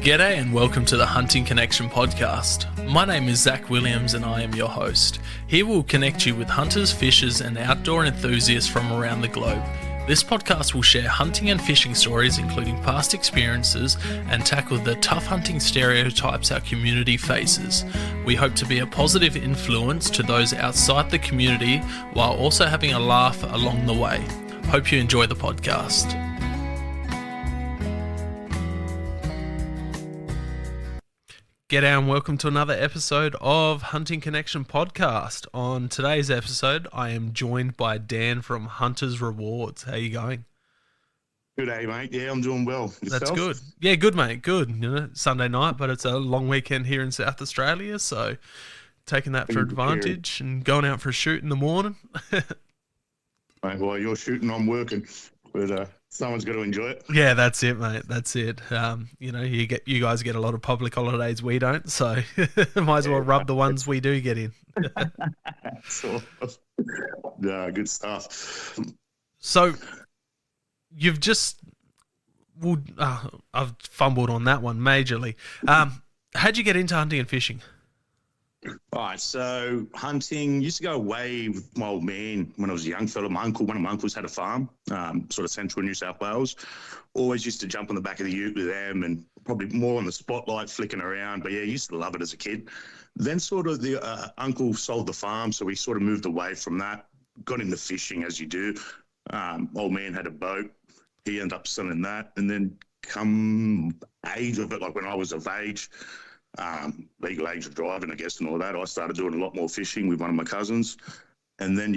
G'day and welcome to the Hunting Connection podcast. My name is Zach Williams and I am your host. Here we'll connect you with hunters, fishers and outdoor enthusiasts from around the globe. This podcast will share hunting and fishing stories including past experiences and tackle the tough hunting stereotypes our community faces. We hope to be a positive influence to those outside the community while also having a laugh along the way. Hope you enjoy the podcast. G'day and welcome to another episode of Hunting Connection podcast. On today's episode, I am joined by Dan from Hunters Rewards. How you going? Good day, mate. Yeah, I'm doing well. Yourself? That's good. Yeah, good, mate. Good. You know, Sunday night, but it's a long weekend here in South Australia, so taking that for advantage and going out for a shoot in the morning. Mate, while you're shooting, I'm working, but someone's got to enjoy it. Yeah, that's it, mate. That's it. You know, you guys get a lot of public holidays, we don't, so might as well rub the ones we do get in. Yeah, good stuff. So you've just, I've fumbled on that one majorly. How'd you get into hunting and fishing? All right, so hunting used to go away with my old man when I was a young fella. One of my uncles had a farm, sort of central New South Wales. Always used to jump on the back of the ute with them and probably more on the spotlight flicking around. But yeah, used to love it as a kid. Then sort of the uncle sold the farm, so we sort of moved away from that. Got into fishing as you do. Old man had a boat. He ended up selling that. And then come age of it, like when I was of age, legal age of driving, I guess, and all that, I started doing a lot more fishing with one of my cousins. And then,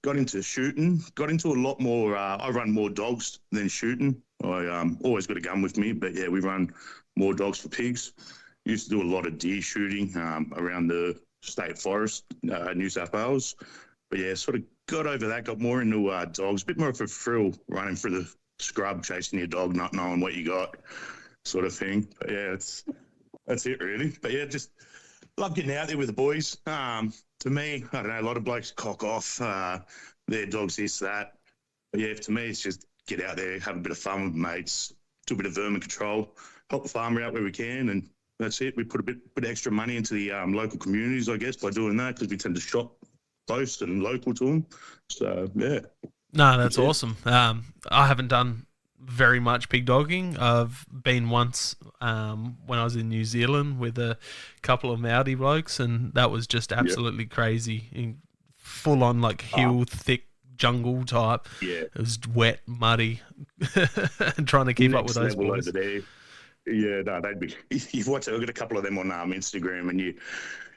got into shooting, got into a lot more, I run more dogs than shooting. I always got a gun with me, but yeah, we run more dogs for pigs. Used to do a lot of deer shooting around the state forest, New South Wales. But yeah, sort of got over that, got more into dogs, a bit more of a thrill running through the scrub, chasing your dog, not knowing what you got, sort of thing. But yeah, that's it really. But yeah, just love getting out there with the boys. To me, I don't know, a lot of blokes cock off their dogs, this, that. But yeah, to me, it's just get out there, have a bit of fun with mates, do a bit of vermin control, help the farmer out where we can, and that's it. We put a bit extra money into the local communities, I guess, by doing that, because we tend to shop close and local to them. So, yeah. No, that's awesome. I haven't done very much pig dogging. I've been once when I was in New Zealand with a couple of Maori blokes, and that was just absolutely crazy. Full on like hill thick jungle type. Yeah, it was wet, muddy, and trying to keep up with those boys. Over there. Yeah, no, they'd be. You've watched. I've got a couple of them on Instagram, and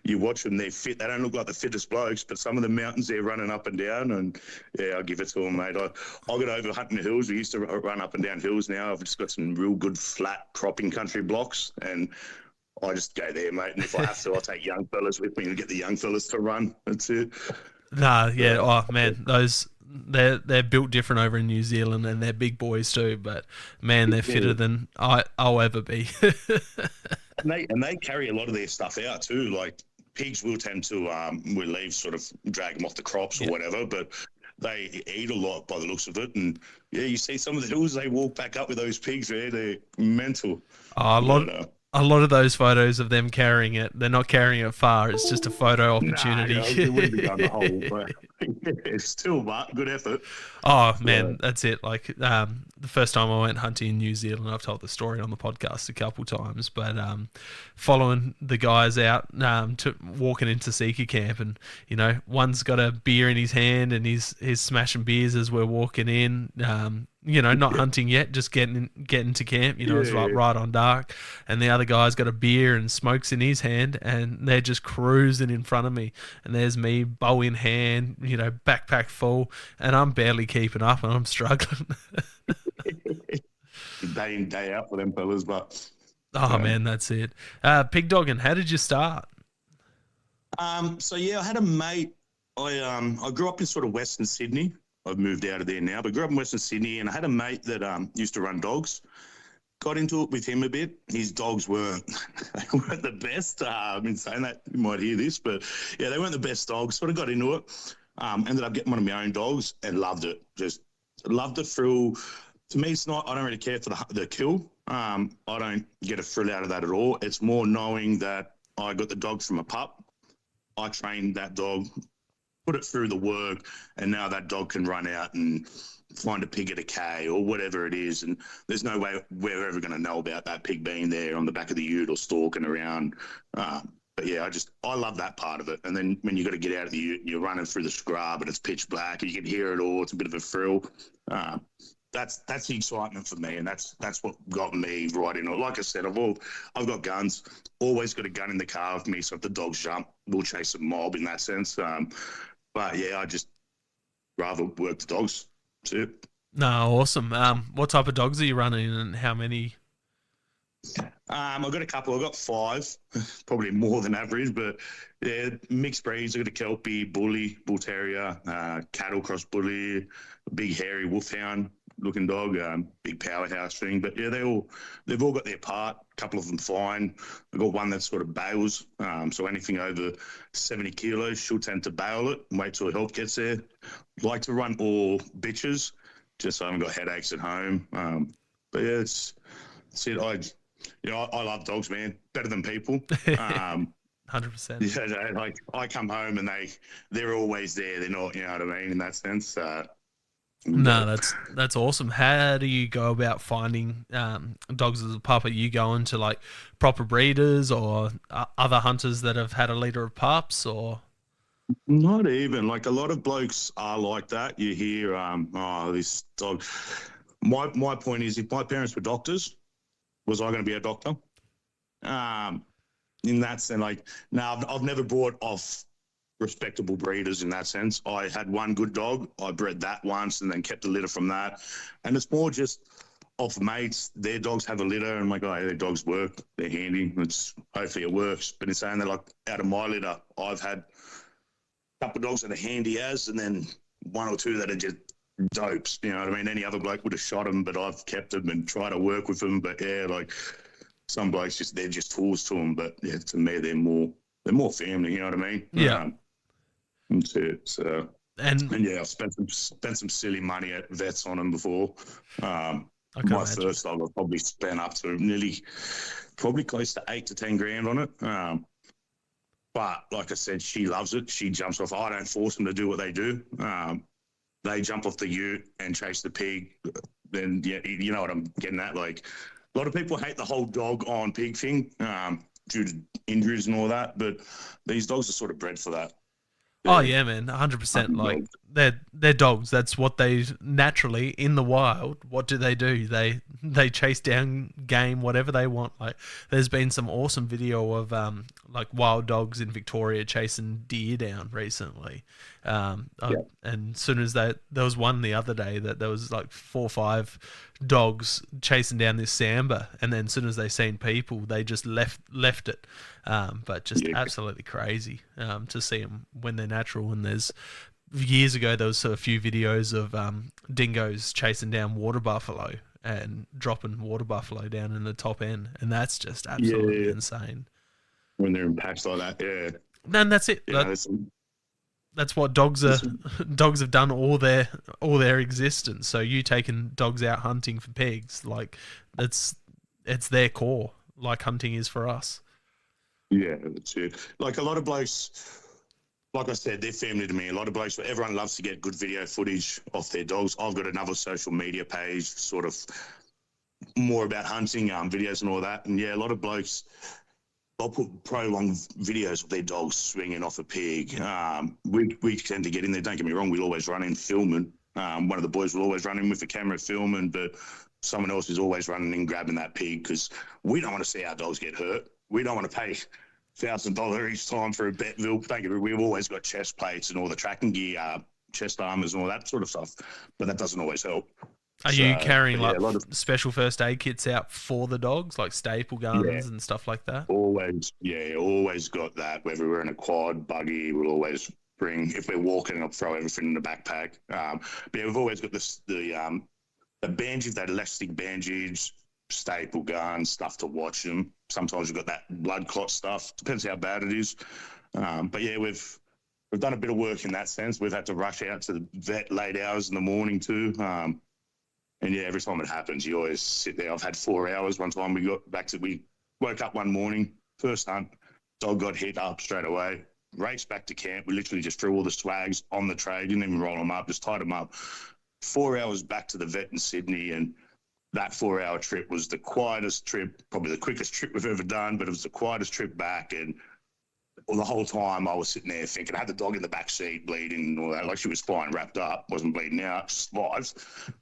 you watch them, they're fit. They don't look like the fittest blokes, but some of the mountains they're running up and down, and yeah, I'll give it to them, mate. I got over hunting the hills. We used to run up and down hills. Now I've just got some real good flat cropping country blocks, and I just go there, mate. And if I have to, I'll take young fellas with me and get the young fellas to run. That's it. Nah, yeah. Oh man, they're built different over in New Zealand, and they're big boys too. But man, they're fitter than I'll ever be. and they carry a lot of their stuff out too, like. Pigs will tend to, we leave, sort of drag them off the crops or whatever, but they eat a lot by the looks of it. And yeah, you see some of the hills they walk back up with those pigs there, they're mental. A lot of those photos of them carrying it, they're not carrying it far. It's just a photo opportunity. It wouldn't be done the whole, but it's still, but good effort. Oh man, that's it. Like the first time I went hunting in New Zealand, I've told the story on the podcast a couple times, but following the guys out to walking into Seeker camp, and you know, one's got a beer in his hand and he's smashing beers as we're walking in. You know, not hunting yet, just getting to camp. You know, it's like right on dark, and the other guy's got a beer and smokes in his hand, and they're just cruising in front of me. And there's me, bow in hand, you know, backpack full, and I'm barely keeping up, and I'm struggling. Day in, day out for them fellas, but man, that's it. Pig dogging, how did you start? So yeah, I had a mate. I grew up in sort of Western Sydney. I've moved out of there now, but grew up in Western Sydney, and I had a mate that used to run dogs. Got into it with him a bit. His dogs weren't the best. I've been saying that, you might hear this, but yeah, they weren't the best dogs. Sort of got into it. Ended up getting one of my own dogs and loved it. Just loved the thrill, to me, it's not. I don't really care for the kill. I don't get a thrill out of that at all. It's more knowing that I got the dog from a pup. I trained that dog, put it through the work, and now that dog can run out and find a pig at a K or whatever it is. And there's no way we're ever going to know about that pig being there on the back of the ute or stalking around. But yeah, I love that part of it. And then when you got to get out of the ute, you're running through the scrub and it's pitch black and you can hear it all. It's a bit of a thrill. That's the excitement for me, and that's what got me right in it. Like I said, I've got guns. Always got a gun in the car with me, so if the dogs jump, we'll chase a mob in that sense. But yeah, I just rather work the dogs. That's it. No, awesome. What type of dogs are you running, and how many? I've got a couple. I've got 5, probably more than average, but yeah, mixed breeds. I've got a Kelpie, Bully, Bull Terrier, Cattle Cross Bully, a big hairy Wolfhound looking dog, big powerhouse thing. But yeah, they've all got their part. A couple of them fine. I've got one that sort of bails. So anything over 70 kilos, she'll tend to bail it and wait till help gets there. Like to run all bitches, just so I haven't got headaches at home. But yeah, it's it. I love dogs, man. Better than people. 100%. Yeah, like I come home and they're always there. They're not, you know what I mean, in that sense. No, that's awesome. How do you go about finding dogs as a pup? Are you going to like proper breeders or other hunters that have had a litter of pups, or? Not even. Like a lot of blokes are like that. You hear, this dog. My point is, if my parents were doctors, was I going to be a doctor? In that sense, like, no, I've never brought off respectable breeders in that sense. I had one good dog. I bred that once and then kept a litter from that. And it's more just off mates. Their dogs have a litter. And I'm like, oh, their dogs work. They're handy. Hopefully it works. But in saying that, like, out of my litter, I've had a couple of dogs that are handy as, and then 1 or 2 that are just dopes. You know what I mean? Any other bloke would have shot them, but I've kept them and tried to work with them. But yeah, like some blokes they're just tools to them. But yeah, to me, they're more family. You know what I mean? Yeah. That's it. So and yeah, I've spent some silly money at vets on them before. My first dog, I've probably spent up to probably close to 8 to 10 grand on it. But like I said, she loves it. She jumps off. I don't force them to do what they do. They jump off the ute and chase the pig. Then yeah, you know what I'm getting at. Like a lot of people hate the whole dog on pig thing due to injuries and all that. But these dogs are sort of bred for that. Oh yeah, man, 100%. Like they're dogs. That's what they naturally in the wild. What do? They chase down game, whatever they want. Like there's been some awesome video of like wild dogs in Victoria chasing deer down recently. And as soon as there was one the other day that there was like 4 or 5 dogs chasing down this samba, and then as soon as they seen people, they just left it. But just absolutely crazy to see them when they're natural. And there's years ago there was a few videos of dingoes chasing down water buffalo and dropping water buffalo down in the top end, and that's just absolutely insane. When they're in packs like that, yeah. And that's it. Yeah, that's what dogs are. Dogs have done all their existence. So you taking dogs out hunting for pigs, like it's their core, like hunting is for us. Yeah, that's it. Like a lot of blokes, like I said, they're family to me. A lot of blokes, everyone loves to get good video footage off their dogs. I've got another social media page, sort of more about hunting videos and all that. And yeah, a lot of blokes, they'll put prolonged videos of their dogs swinging off a pig. We tend to get in there. Don't get me wrong, we'll always run in filming. One of the boys will always run in with the camera filming, but someone else is always running in grabbing that pig because we don't want to see our dogs get hurt. We don't want to pay $1,000 each time for a bet. We've always got chest plates and all the tracking gear, chest armors and all that sort of stuff, but that doesn't always help. Are you carrying like special first aid kits out for the dogs, like staple guns and stuff like that? Always got that. Whether we're in a quad, buggy, we'll always bring. If we're walking, I'll throw everything in the backpack. But yeah, we've always got the bandage, that elastic bandage, staple gun, stuff to watch them. Sometimes we've got that blood clot stuff. Depends how bad it is. But yeah, we've done a bit of work in that sense. We've had to rush out to the vet late hours in the morning too. And yeah, every time it happens, you always sit there. I've had 4 hours. One time we woke up one morning, first hunt, dog got hit up straight away, raced back to camp. We literally just threw all the swags on the tray, didn't even roll them up, just tied them up. 4 hours back to the vet in Sydney, and that 4 hour trip was the quietest trip, probably the quickest trip we've ever done, but it was the quietest trip back. And the whole time I was sitting there thinking, I had the dog in the back seat bleeding and all that. Like, she was fine, wrapped up, wasn't bleeding out, just lives.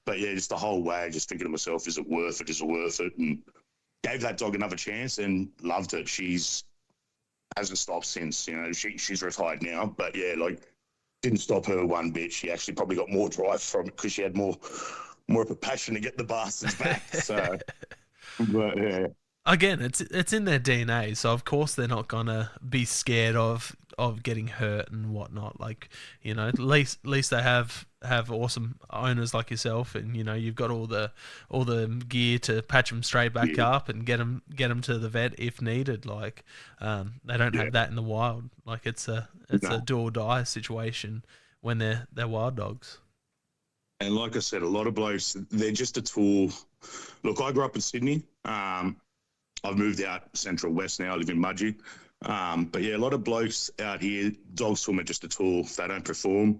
But yeah, just the whole way, just thinking to myself, is it worth it? Is it worth it? And gave that dog another chance and loved it. She's hasn't stopped since. You know, she's retired now, but yeah, like, didn't stop her one bit. She actually probably got more drive from it because she had more of a passion to get the bastards back. So, but yeah. Again, it's in their DNA, so of course they're not gonna be scared of getting hurt and whatnot. Like, you know, at least they have awesome owners like yourself, and you know, you've got all the gear to patch them straight back up and get them to the vet if needed. Like, they don't have that in the wild. Like, it's a do or die situation when they're wild dogs. And like I said, a lot of blokes, they're just a tool. Look, I grew up in Sydney. I've moved out central west now. I live in Mudgee. But yeah, a lot of blokes out here, dogs to them are just a tool. If they don't perform,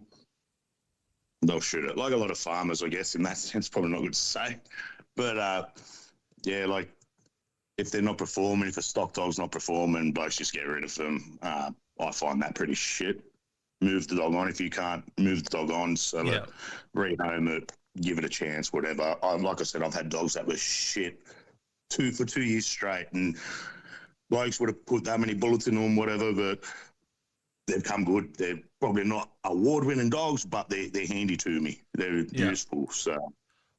they'll shoot it. Like a lot of farmers, I guess, in that sense, probably not good to say. But yeah, like, if they're not performing, if a stock dog's not performing, blokes just get rid of them. I find that pretty shit. Move the dog on if you can't move the dog on. So rehome it, give it a chance, whatever. Like I said, I've had dogs that were shit for 2 years straight, and blokes would have put that many bullets in them, whatever, but they've come good. They're probably not award-winning dogs, but they're handy to me. They're useful. So,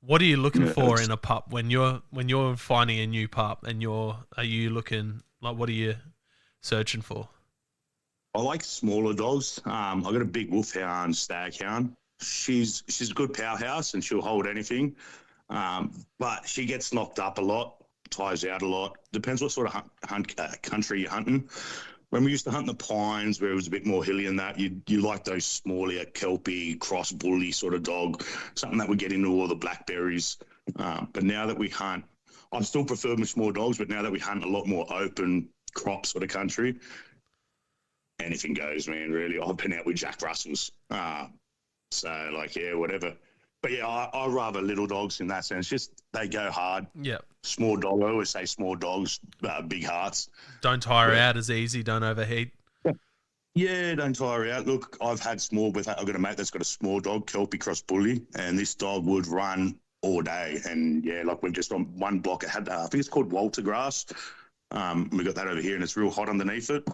what are you looking for in a pup when you're finding a new pup? And are you looking, like, what are you searching for? I like smaller dogs. I've got a big wolfhound, staghound. She's a good powerhouse and she'll hold anything, but she gets knocked up a lot. Tires out a lot. Depends what sort of country you're hunting. When we used to hunt in the pines, where it was a bit more hilly and that, you like those smaller kelpie, cross bully sort of dog, something that would get into all the blackberries. But now that we hunt, I still prefer my small dogs, but now that we hunt a lot more open crop sort of country, anything goes, man, really. I've been out with Jack Russells. So, like, yeah, whatever. But yeah, I rather little dogs in that sense. Just they go hard. Yeah. Small dog. I always say small dogs, big hearts. Don't tire out as easy. Don't overheat. Yeah, don't tire out. Look, I've got a mate that's got a small dog, Kelpie Cross Bully, and this dog would run all day. And yeah, like, we've just on one block, it had, I think it's called Walter grass. We got that over here and it's real hot underneath it.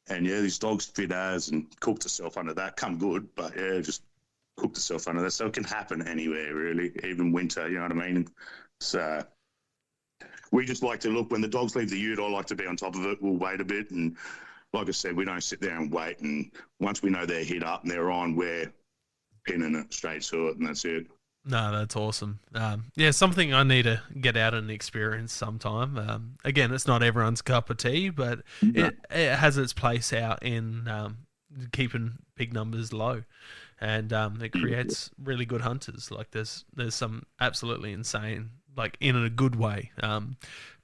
And yeah, this dog's fit as and cooked herself under that. Come good, but yeah, just cooked herself under that. So it can happen anywhere, really, even winter, you know what I mean? So we just like to look, when the dogs leave the ute, I like to be on top of it. We'll wait a bit. And like I said, we don't sit there and wait. And once we know they're hit up and they're on, we're pinning it straight to it, and that's it. No, that's awesome. Yeah, something I need to get out and experience sometime. Again, it's not everyone's cup of tea, but it has its place out in keeping pig numbers low. And it creates really good hunters. Like, there's some absolutely insane, like, in a good way,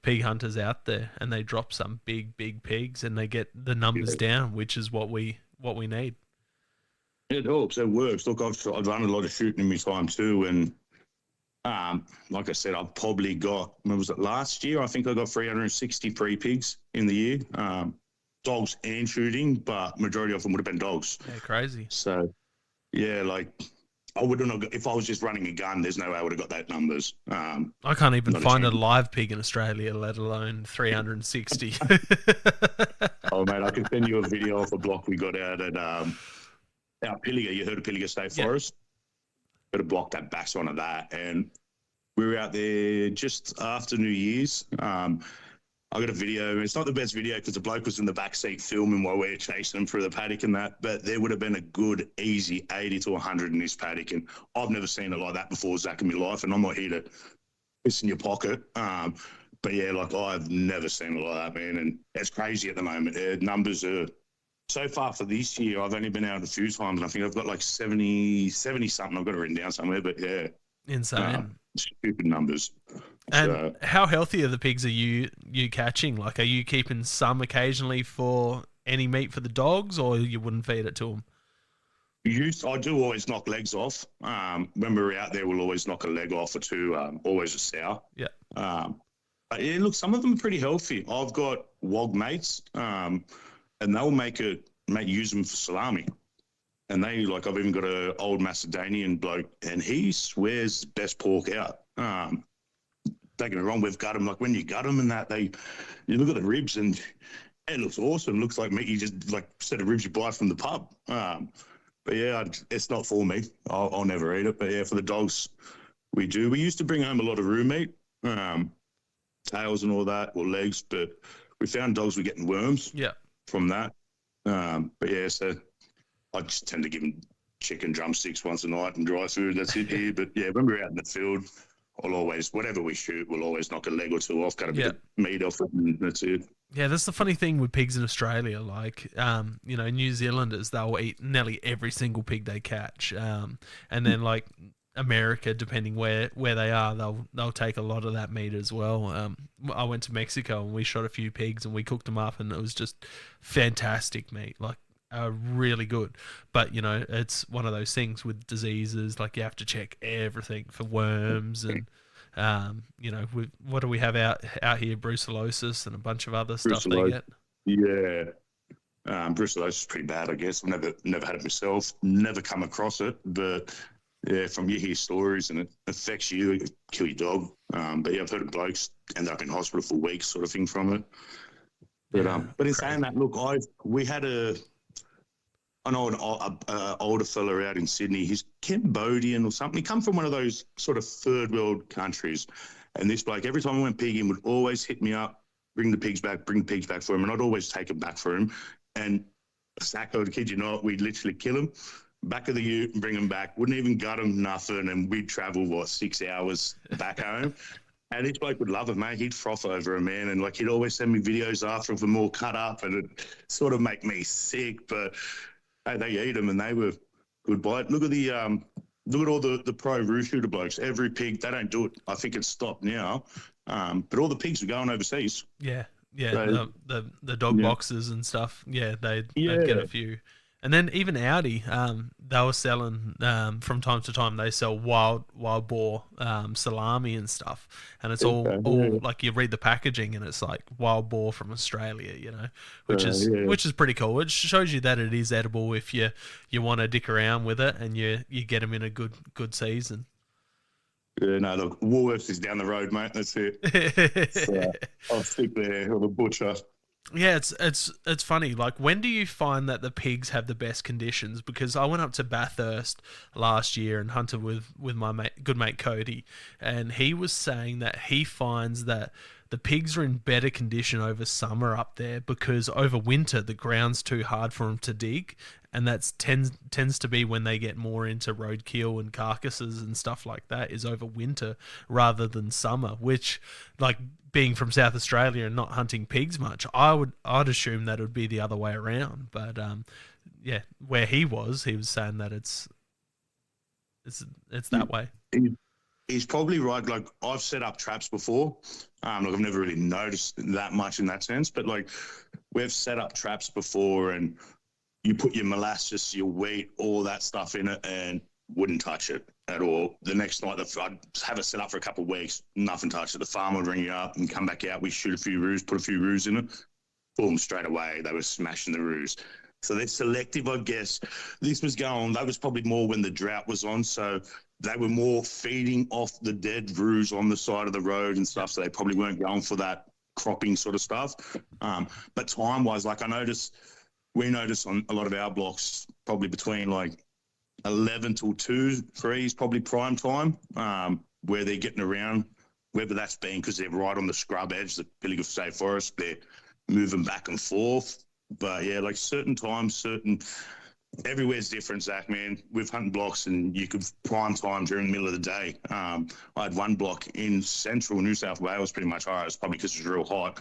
pig hunters out there, and they drop some big pigs and they get the numbers down, which is what we need. It helps. It works. Look, I've done a lot of shooting in my time too, and like I said, I've probably got, when was it, last year? I think I got 360 pre-pigs in the year, dogs and shooting, but majority of them would have been dogs. Yeah, crazy. So yeah, like, I wouldn't have, if I was just running a gun, there's no way I would have got that numbers. I can't even find a live pig in Australia, let alone 360. Oh, mate, I can send you a video of a block we got out at out Pilliga. You heard of Pilliga State Forest? Got a block that backs onto that. And we were out there just after New Year's. I got a video. It's not the best video because the bloke was in the back seat filming while we were chasing him through the paddock and that, but there would have been a good, easy 80 to 100 in this paddock, and I've never seen it like that before, Zach, in my life, and I'm not here to piss in your pocket. But yeah, like, I've never seen it like that, man, and it's crazy at the moment. Numbers are, so far for this year, I've only been out a few times, and I think I've got like 70 something. I've got it written down somewhere, but yeah. Insane. Stupid numbers. And So how healthy are the pigs are you catching? Like, are you keeping some occasionally for any meat for the dogs, or you wouldn't feed it to them? I do always knock legs off. When we're out there, we'll always knock a leg off or two. Always a sow. Yeah. But yeah, look, some of them are pretty healthy. I've got wog mates, and they'll use them for salami. And I've even got an old Macedonian bloke, and he swears best pork out. Don't get me wrong, we've got them. Like when you gut them and that, you look at the ribs and it looks awesome. It looks like meat you just like set of ribs you buy from the pub. But yeah, it's not for me. I'll never eat it. But yeah, for the dogs, we do. We used to bring home a lot of roux meat, tails and all that, or legs. But we found dogs were getting worms. Yeah. From that. But yeah, so I just tend to give them chicken drumsticks once a night and dry food. That's it here. But yeah, when we're out in the field, whatever we shoot, we'll always knock a leg or two off, cut a bit of meat off it, and that's it. Yeah, that's the funny thing with pigs in Australia. Like, New Zealanders, they'll eat nearly every single pig they catch. And then like America, depending where they are, they'll take a lot of that meat as well. I went to Mexico and we shot a few pigs and we cooked them up, and it was just fantastic meat. Like, really good. But it's one of those things with diseases, like you have to check everything for worms and what do we have out here? Brucellosis and a bunch of other stuff they get. Yeah. Brucellosis is pretty bad, I guess. I've never had it myself, never come across it, but yeah, from you hear stories and it affects you, it can kill your dog. But yeah, I've heard of blokes end up in hospital for weeks sort of thing from it. But in saying that, look, we had an older fella out in Sydney. He's Cambodian or something. He come from one of those sort of third world countries. And this bloke, every time I went pigging, would always hit me up, bring the pigs back for him. And I'd always take them back for him. And Sacco, to kid you not, we'd literally kill him, back of the ute and bring him back. Wouldn't even gut him, nothing. And we'd travel, 6 hours back home. And this bloke would love it, mate. He'd froth over him, man. And he'd always send me videos after of them all cut up. And it sort of make me sick, but hey, they eat them and they were good bite. Look at all the pro roux shooter blokes. Every pig, they don't do it. I think it's stopped now. But all the pigs are going overseas. Yeah. So, the dog boxes and stuff. Yeah, they'd get a few. And then even Audi, they were selling from time to time. They sell wild boar salami and stuff, and it's all like you read the packaging and it's like wild boar from Australia, which is pretty cool. It shows you that it is edible if you want to dick around with it and you get them in a good season. Yeah, no, look, Woolworths is down the road, mate. That's it. So, I'll stick there or the butcher. Yeah, it's funny. Like, when do you find that the pigs have the best conditions? Because I went up to Bathurst last year and hunted with my good mate Cody, and he was saying that he finds that the pigs are in better condition over summer up there because over winter the ground's too hard for them to dig, and that tends to be when they get more into roadkill and carcasses and stuff like that, is over winter rather than summer, which, like, being from South Australia and not hunting pigs much, I'd assume that it would be the other way around. But where he was saying that it's that way. He's probably right. Like, I've set up traps before. I've never really noticed that much in that sense, but we've set up traps before, and you put your molasses, your wheat, all that stuff in it, and wouldn't touch it at all. The next night, I'd have it set up for a couple of weeks, nothing touched it. The farmer would ring you up and come back out. We shoot a few roos, put a few roos in it. Boom, straight away, they were smashing the roos. So they're selective, I guess. This was that was probably more when the drought was on, so they were more feeding off the dead roos on the side of the road and stuff, so they probably weren't going for that cropping sort of stuff. But time-wise, we notice on a lot of our blocks, probably between 11 till 2, 3 is probably prime time, where they're getting around, whether that's been because they're right on the scrub edge, the Pilliga State Forest, they're moving back and forth. But yeah, certain times, everywhere's different, Zach, man. We've hunted blocks and you could prime time during the middle of the day. I had one block in central New South Wales, pretty much. It was probably because it was real hot.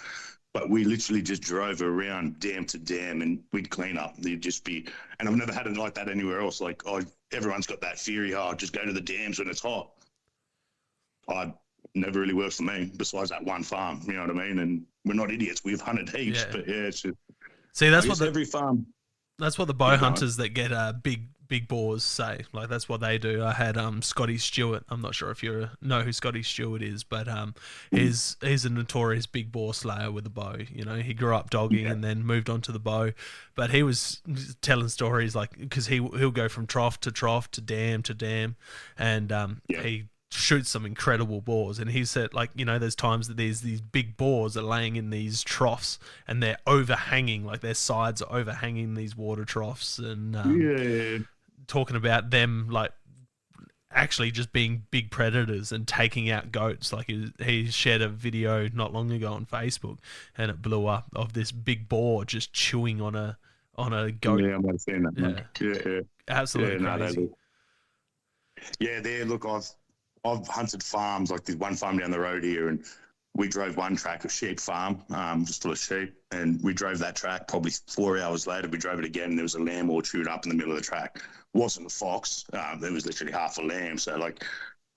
But we literally just drove around dam to dam and we'd clean up. There'd just be, and I've never had it like that anywhere else. Everyone's got that theory, just go to the dams when it's hot. I never really works for me. Besides that one farm, you know what I mean? And we're not idiots. We've hunted heaps, Yeah. but yeah, it's just, See, I guess every farm. that's what the bow Yeah, hunters that get big boars say. Like that's what they do. I had Scotty Stewart. I'm not sure if you know who Scotty Stewart is, but he's a notorious big boar slayer with a bow. You know, he grew up dogging and then moved on to the bow. But he was telling stories like because he'll go from trough to dam, and he shoots some incredible boars. And he said, like, you know, there's times that there's these big boars are laying in these troughs and they're overhanging, like their sides are overhanging these water troughs, and talking about them like actually just being big predators and taking out goats. Like he shared a video not long ago on Facebook and it blew up of this big boar just chewing on a goat. Yeah, I'm seeing that. Yeah. Absolutely crazy. Look, I've hunted farms, like there's one farm down the road here, and we drove one track, a sheep farm, just full of sheep, and we drove that track. Probably 4 hours later, we drove it again, and there was a lamb all chewed up in the middle of the track. It wasn't a fox. There was literally half a lamb, so like,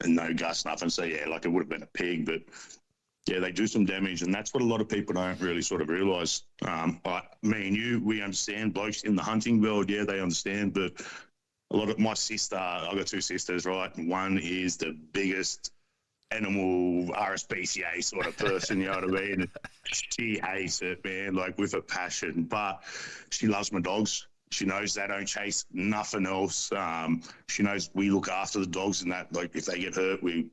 and no guts, nothing. So yeah, like it would have been a pig, but yeah, they do some damage, and that's what a lot of people don't really sort of realise. Like me and you, we understand. Blokes in the hunting world, yeah, they understand, but a lot of my sister, I've got two sisters, right? One is the biggest animal RSPCA sort of person, you know what I mean? She hates it, man, like with a passion, but she loves my dogs. She knows they don't chase nothing else. She knows we look after the dogs and that, like if they get hurt, we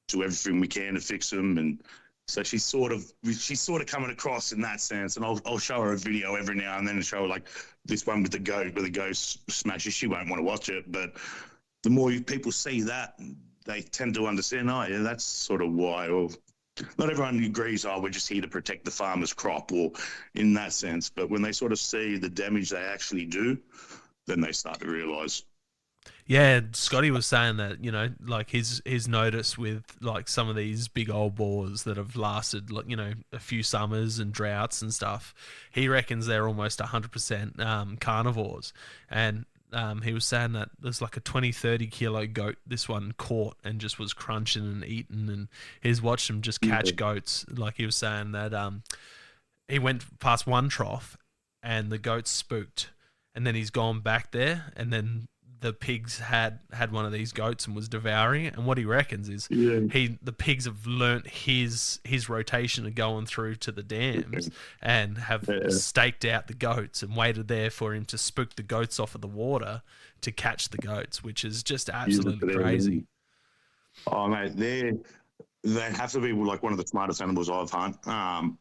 do everything we can to fix them. And so she's sort of coming across in that sense. And I'll show her a video every now and then and show her like this one with the goat where the goat smashes. She won't want to watch it, but the more people see that, they tend to understand, oh yeah, that's sort of why. Or not everyone agrees, oh, we're just here to protect the farmer's crop or in that sense. But when they sort of see the damage they actually do, then they start to realise. Yeah, Scotty was saying that, you know, like his notice with like some of these big old boars that have lasted, like, you know, a few summers and droughts and stuff. He reckons they're almost 100% carnivores. And he was saying that there's like a 20-30 kilo goat this one caught and just was crunching and eating, and he's watched him just catch goats. Like he was saying that he went past one trough and the goat spooked, and then he's gone back there, and then the pigs had one of these goats and was devouring it. And what he reckons is the pigs have learnt his rotation of going through to the dams and have staked out the goats and waited there for him to spook the goats off of the water to catch the goats, which is just absolutely crazy. Oh mate, they have to be like one of the smartest animals I've hunted.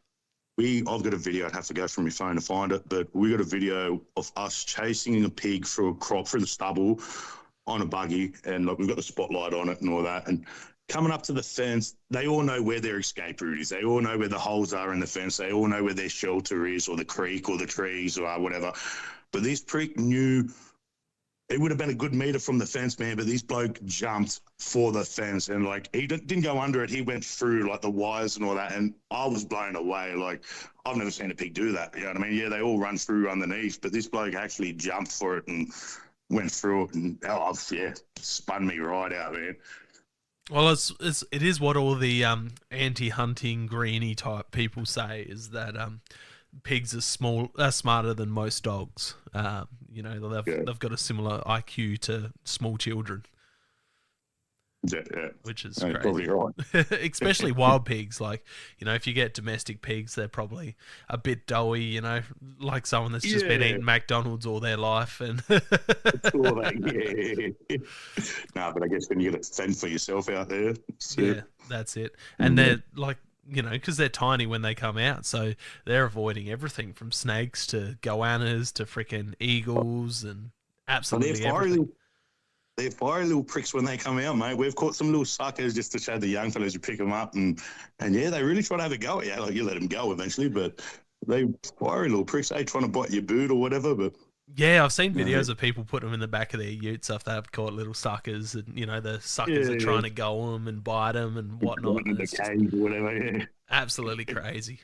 I've got a video. I'd have to go from my phone to find it, but we got a video of us chasing a pig through a crop, through the stubble, on a buggy, and like we've got the spotlight on it and all that. And coming up to the fence, they all know where their escape route is. They all know where the holes are in the fence. They all know where their shelter is, or the creek, or the trees, or whatever. But this prick knew. It would have been a good meter from the fence, man, but this bloke jumped for the fence, and like he didn't go under it. He went through like the wires and all that, and I was blown away. Like I've never seen a pig do that. You know what I mean? Yeah, they all run through underneath, but this bloke actually jumped for it and went through it, and spun me right out, man. Well, it is what all the anti-hunting greenie type people say, is that pigs are smarter than most dogs. You know, they've got a similar IQ to small children. Yeah. Which is crazy. Probably right. Especially wild pigs. Like, you know, if you get domestic pigs, they're probably a bit doughy, you know, like someone that's just been eating McDonald's all their life. And No, but I guess when you got to fend for yourself out there. That's it. And they're like, you know, because they're tiny when they come out, so they're avoiding everything from snakes to goannas to freaking eagles and absolutely everything. They're fiery little pricks when they come out, mate. We've caught some little suckers just to show the young fellas you pick them up, and yeah, they really try to have a go at you. Like you let them go eventually, but they fiery little pricks. They trying to bite your boot or whatever, but. Yeah, I've seen videos of people putting them in the back of their utes after they've caught little suckers, and you know the suckers are trying to go them and bite them and whatnot. In the cage or whatever, absolutely crazy.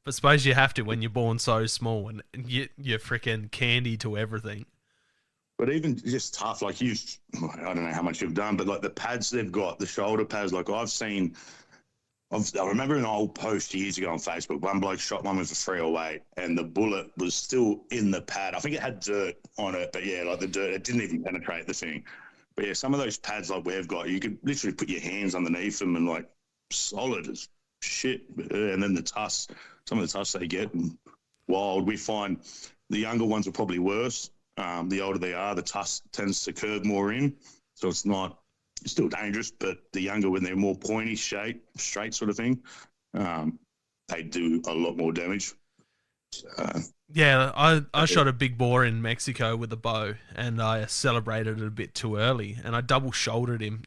But suppose you have to when you're born so small and you're freaking candy to everything. But even just tough, like I don't know how much you've done, but like the pads they've got, the shoulder pads, like I remember an old post years ago on Facebook, one bloke shot one with a 308 and the bullet was still in the pad. I think it had dirt on it, but yeah, like the dirt, it didn't even penetrate the thing. But yeah, some of those pads like we've got, you could literally put your hands underneath them and like solid as shit. And then the tuss, some of the tuss they get, and wild. We find the younger ones are probably worse. The older they are, the tusk tends to curve more in. So it's still dangerous, but the younger, when they're more pointy shape, straight sort of thing, they do a lot more damage. Yeah, I shot a big boar in Mexico with a bow, and I celebrated it a bit too early, and I double shouldered him.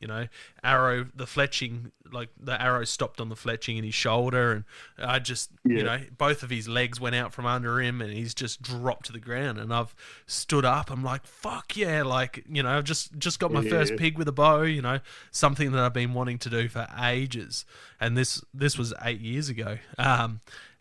Arrow, the fletching, like the arrow stopped on the fletching in his shoulder, and I just, both of his legs went out from under him, and he's just dropped to the ground. And I've stood up. I'm like, fuck yeah, like I've just got my first pig with a bow. Something that I've been wanting to do for ages, and this was 8 years ago.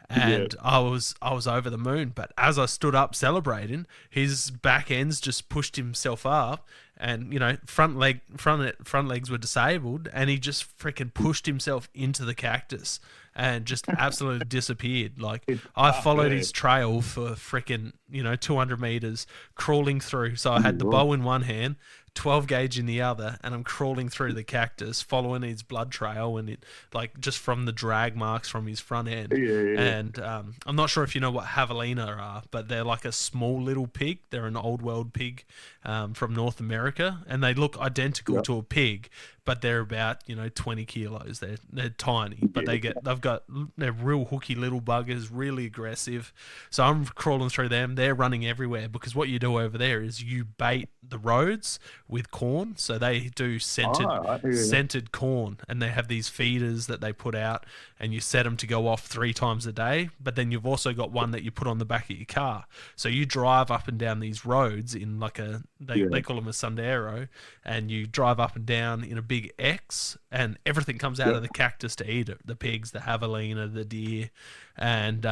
And I was over the moon. But as I stood up celebrating, his back ends just pushed himself up, and front legs were disabled, and he just freaking pushed himself into the cactus and just absolutely disappeared. Like, I followed his trail for freaking 200 meters, crawling through. So I had the bow in one hand, 12 gauge in the other, and I'm crawling through the cactus, following his blood trail, and it, like, just from the drag marks from his front end. And I'm not sure if you know what javelina are, but they're like a small little pig. They're an old world pig from North America, and they look identical to a pig, but they're about 20 kilos. They're tiny, but they're real hooky little buggers, really aggressive. So I'm crawling through them. They're running everywhere, because what you do over there is you bait the roads with corn. So they do scented corn, and they have these feeders that they put out, and you set them to go off 3 times a day. But then you've also got one that you put on the back of your car. So you drive up and down these roads in like they call them a sendero, and you drive up and down in a big X, and everything comes out of the cactus to eat it. The pigs, the javelina, the deer, and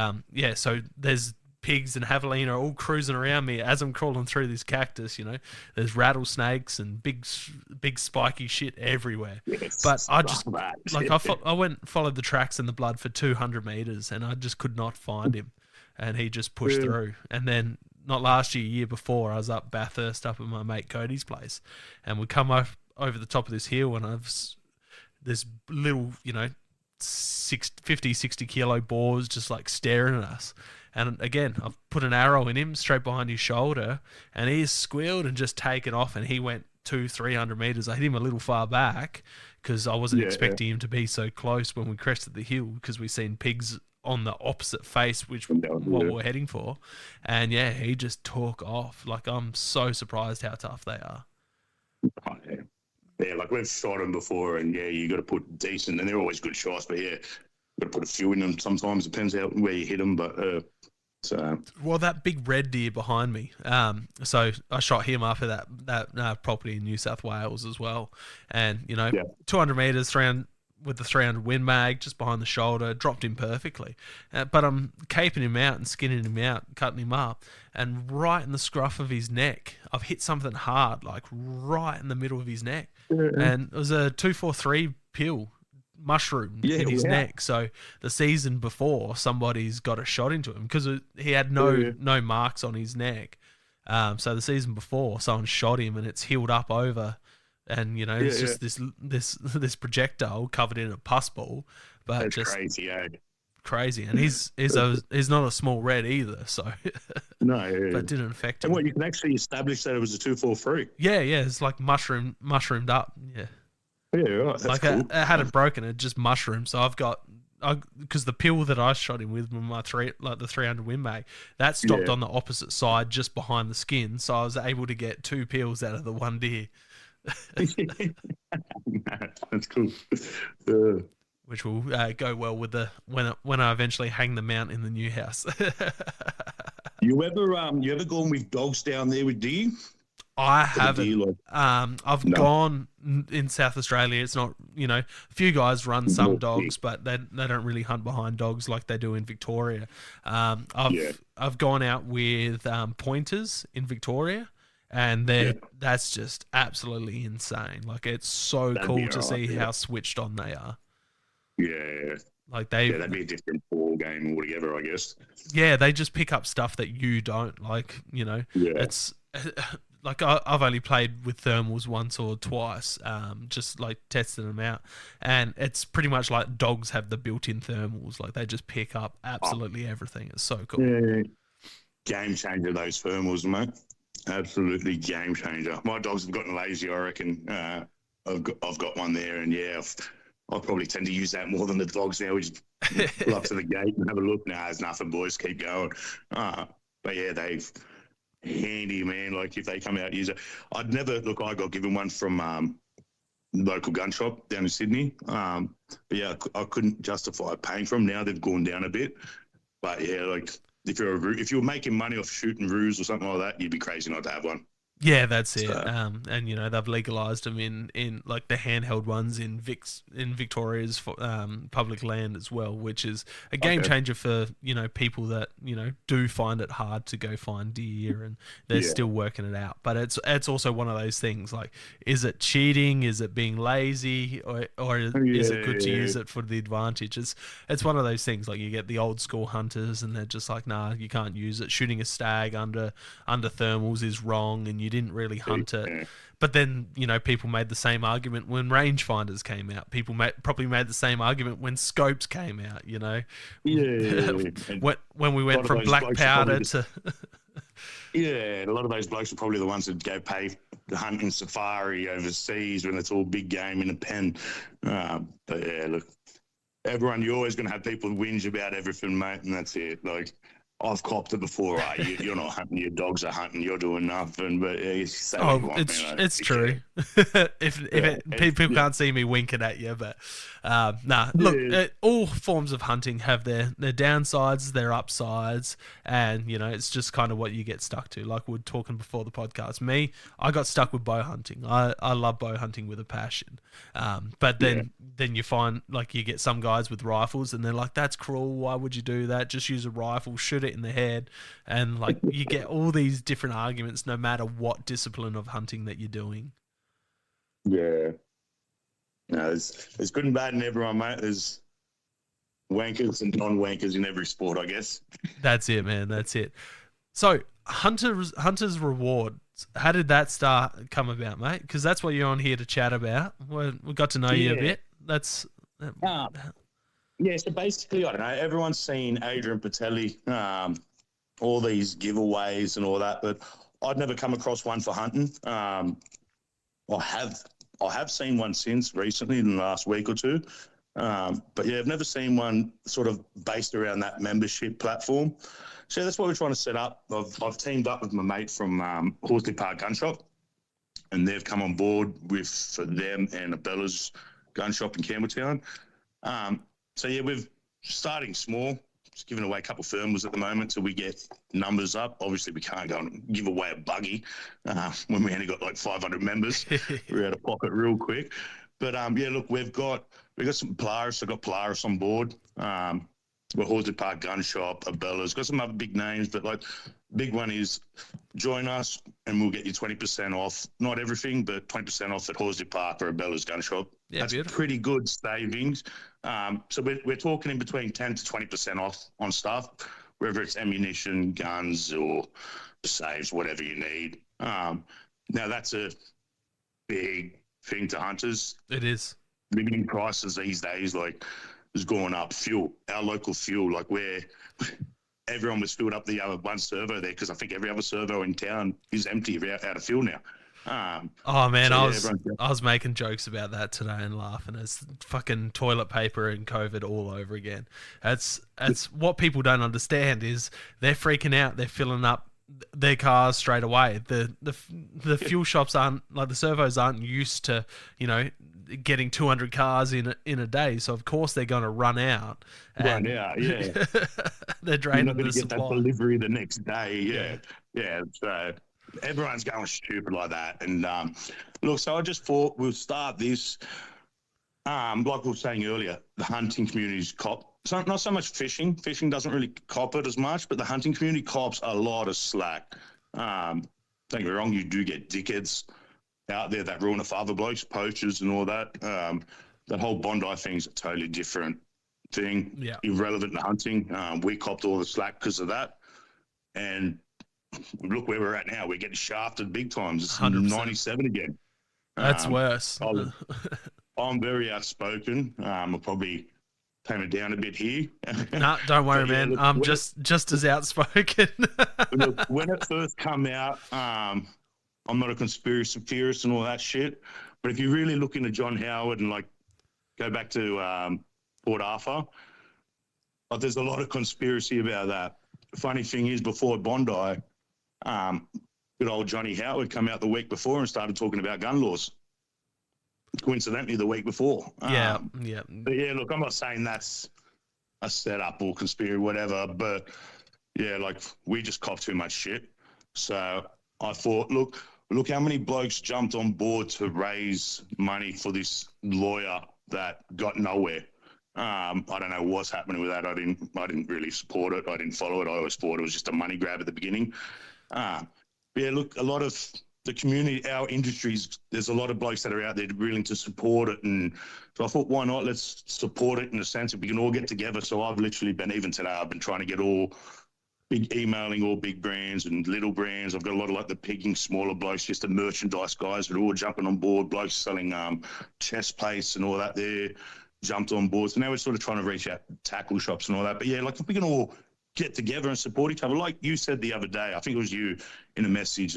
so there's pigs and javelina all cruising around me as I'm crawling through this cactus. There's rattlesnakes and big spiky shit everywhere. But I just I went and followed the tracks in the blood for 200 meters, and I just could not find him, and he just pushed through. And then not last year50, I was up Bathurst, up at my mate Cody's place, and we come over the top of this hill, and I've this little 50, 60 kilo boars just like staring at us. And again, I've put an arrow in him straight behind his shoulder, and he's squealed and just taken off, and he went 200-300 meters. I hit him a little far back because I wasn't expecting him to be so close when we crested the hill, because we seen pigs on the opposite face, which what we're heading for. And he just took off. Like, I'm so surprised how tough they are. Oh, yeah, like we've shot them before, and you got to put decent, and they're always good shots, but got to put a few in them sometimes. Depends where you hit them, but well, that big red deer behind me, so I shot him after that property in New South Wales as well, and 200 meters with the 300 Win Mag just behind the shoulder, dropped him perfectly. But I'm caping him out and skinning him out, cutting him up, and right in the scruff of his neck, I've hit something hard, like right in the middle of his neck. And it was a 243 pill mushroom in his neck. So the season before, somebody's got a shot into him because he had no marks on his neck. So the season before, someone shot him, and it's healed up over. And it's just this projectile covered in a pus ball, but that's just crazy. And he's not a small red either, so no, but it didn't affect him. And what, you can actually establish that it was a 243. Yeah, it's like mushroomed up. Yeah, right. That's like cool. it hadn't broken, it just mushroomed. So because the pill that I shot him with my the 300 Win Mag, that stopped on the opposite side, just behind the skin. So I was able to get 2 pills out of the one deer. That's cool. Which will go well with when I eventually hang the mount in the new house. You ever gone with dogs down there with deer? I haven't. I've gone in South Australia. It's not, a few guys run some dogs, but they don't really hunt behind dogs like they do in Victoria. I've gone out with pointers in Victoria. and Yeah, that's just absolutely insane. Like it's so that'd be cool to all right. see Yeah, how switched on they are. yeah, Like yeah. That'd be a different ball game altogether, I guess. they just pick up stuff that you don't. Like Yeah. it's like I've only played with thermals once or twice, just like testing them out, and it's pretty much like dogs have the built-in thermals. Like they just pick up Oh, absolutely everything. It's so cool. yeah. Game changer, those thermals, mate. Absolutely game changer. My dogs have gotten lazy, I reckon. I've got one there, and yeah, I'll probably tend to use that more than the dogs now. We just pull up to the gate and have a look. Nah, there's nothing, boys. Keep going. But yeah, they've handy, man. Like if they come out, use it. I'd never look. I got given one from local gun shop down in Sydney. But yeah, I couldn't justify paying for them. Now they've gone down a bit. But yeah, like if you were making money off shooting roos or something like that, you'd be crazy not to have one. Yeah, that's it. So And they've legalized them in like the handheld ones in Victoria's public land as well, which is a game okay, changer for people that do find it hard to go find deer, and they're yeah, still working it out. But it's also one of those things like, is it cheating? Is it being lazy? Or is it good to yeah, use it for the advantage? It's one of those things like you get the old school hunters and they're just like, nah, you can't use it. Shooting a stag under thermals is wrong, and you didn't really hunt it. yeah, But then people made the same argument when rangefinders came out. People probably made the same argument when scopes came out. yeah. And when we a went lot of from those black blokes are probably powder to yeah, a lot of those blokes are probably the ones that go pay the hunting safari overseas when it's all big game in a pen. But yeah, look, you're always going to have people whinge about everything, mate, and that's it. Like, I've copped it before, right? You're not hunting, your dogs are hunting, you're doing nothing, but yeah, you say what you oh, want, man. it's true. if Yeah, people yeah, can't see me winking at you, but nah. Look, yeah, all forms of hunting have their downsides, their upsides, and it's just kind of what you get stuck to. Like we were talking before the podcast. Me, I got stuck with bow hunting. I love bow hunting with a passion. But yeah. then you find like you get some guys with rifles, and they're like, "That's cruel. Why would you do that? Just use a rifle, shoot it in the head." And like you get all these different arguments, no matter what discipline of hunting that you're doing. Yeah. No, there's good and bad in everyone, mate. There's wankers and non-wankers in every sport, I guess. That's it, man. That's it. So Hunter's Rewards. How did that start come about, mate? Because that's what you're on here to chat about. We got to know you a Yeah. bit. That's Yeah, so basically, I don't know, everyone's seen Adrian Patelli, all these giveaways and all that, but I'd never come across one for hunting. I have seen one since recently in the last week or two. But yeah, I've never seen one sort of based around that membership platform. So that's what we're trying to set up. I've teamed up with my mate from Horsley Park Gun Shop, and they've come on board for them and Abella's gun shop in Campbelltown. So yeah, we're starting small, just giving away a couple of thermals at the moment till we get numbers up. Obviously, we can't go and give away a buggy when we only got like 500 members. We're out of pocket real quick. But yeah, look, we've got some Polaris. I've got Polaris on board. We're Horsley Park Gun Shop, Abella's, got some other big names, but like big one is join us and we'll get you 20% off. Not everything, but 20% off at Horsley Park or Abella's Gun Shop. Yeah, that's beautiful. pretty good savings. So we're talking in between 10 to 20% off on stuff, whether it's ammunition, guns, or saves, whatever you need. Now that's a big thing to hunters. It is. Living prices these days, like, has gone up. Fuel, our local fuel, like where everyone was filled up the other one servo there, because I think every other servo in town is empty out of fuel now. Oh man, so I was making jokes about that today and laughing. It's fucking toilet paper and COVID all over again. That's what people don't understand is they're freaking out. They're filling up their cars straight away. The fuel shops aren't, like, the servos aren't used to getting 200 cars in a day, so of course they're going to run out. Yeah. They're draining You're not going the to get that supply. delivery the next day. Yeah. So everyone's going stupid like that. And look, so I just thought we'll start this. Like we were saying earlier, the hunting community's not so much fishing. Fishing doesn't really cop it as much, but the hunting community cops a lot of slack. don't get me wrong, you do get dickheads out there that ruin it for other blokes, poachers and all that. That whole Bondi thing's a totally different thing, Yeah. irrelevant to hunting. We copped all the slack because of that. And look where we're at now. We're getting shafted big times. It's 100%. 97 again. That's worse. I'm very outspoken. I'll probably tone it down a bit here. Nah, don't worry, man. Look, I'm just as outspoken. look, when it first come out, I'm not a conspiracy theorist and all that shit. But if you really look into John Howard and like go back to Port Arthur, but there's a lot of conspiracy about that. Funny thing is, before Bondi, good old Johnny Howard come out the week before and started talking about gun laws. Coincidentally, the week before. Yeah. But yeah, look, I'm not saying that's a setup or conspiracy, whatever, but yeah, like we just cop too much shit. So I thought, look how many blokes jumped on board to raise money for this lawyer that got nowhere. I don't know what's happening with that. I didn't really support it. I didn't follow it. I always thought it was just a money grab at the beginning. Yeah, look, a lot of the community, our industries, there's a lot of blokes that are out there willing to support it. And so I thought, why not? Let's support it in a sense that we can all get together. So I've literally been, even today, I've been trying to get emailing all big brands and little brands. I've got a lot of like the pigging smaller blokes, just the merchandise guys that are all jumping on board, blokes selling chest plates and all that there. Jumped on board. So now we're sort of trying to reach out tackle shops and all that. But yeah, like if we can all get together and support each other, like you said the other day, I think it was you in a message.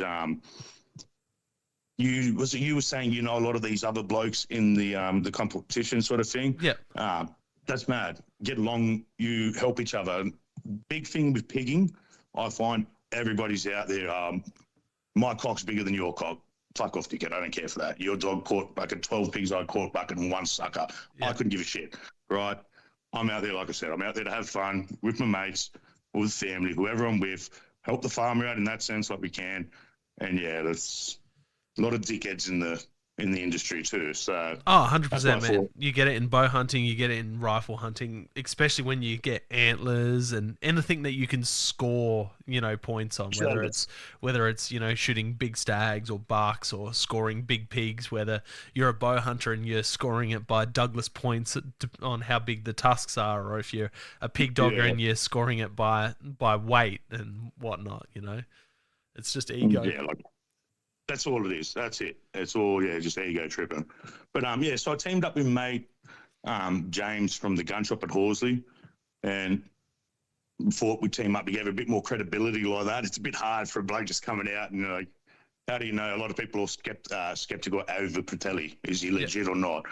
You were saying, you know, a lot of these other blokes in the competition sort of thing. Yeah. That's mad. Get along, you help each other. Big thing with pigging, I find everybody's out there. My cock's bigger than your cock. Fuck off, dickhead. I don't care for that. Your dog caught bucket, 12 pigs, I caught bucket, and one sucker. Yeah. I couldn't give a shit, right? I'm out there, like I said, I'm out there to have fun with my mates, with family, whoever I'm with, help the farmer out in that sense like we can. And yeah, there's a lot of dickheads in the industry too. So 100%, man. You get it in bow hunting, you get it in rifle hunting, especially when you get antlers and anything that you can score, you know, points on, whether it's you know, shooting big stags or bucks or scoring big pigs, whether you're a bow hunter and you're scoring it by Douglas points on how big the tusks are, or if you're a pig dogger and you're scoring it by weight and whatnot, you know. It's just ego. Yeah, like that's all it is. That's it. It's all, just ego tripping. But, so I teamed up with mate James from the gun shop at Horsley, and thought we'd team up to give a bit more credibility like that. It's a bit hard for a bloke just coming out and, like, how do you know? A lot of people are skeptical over Pratelli. Is he legit or not?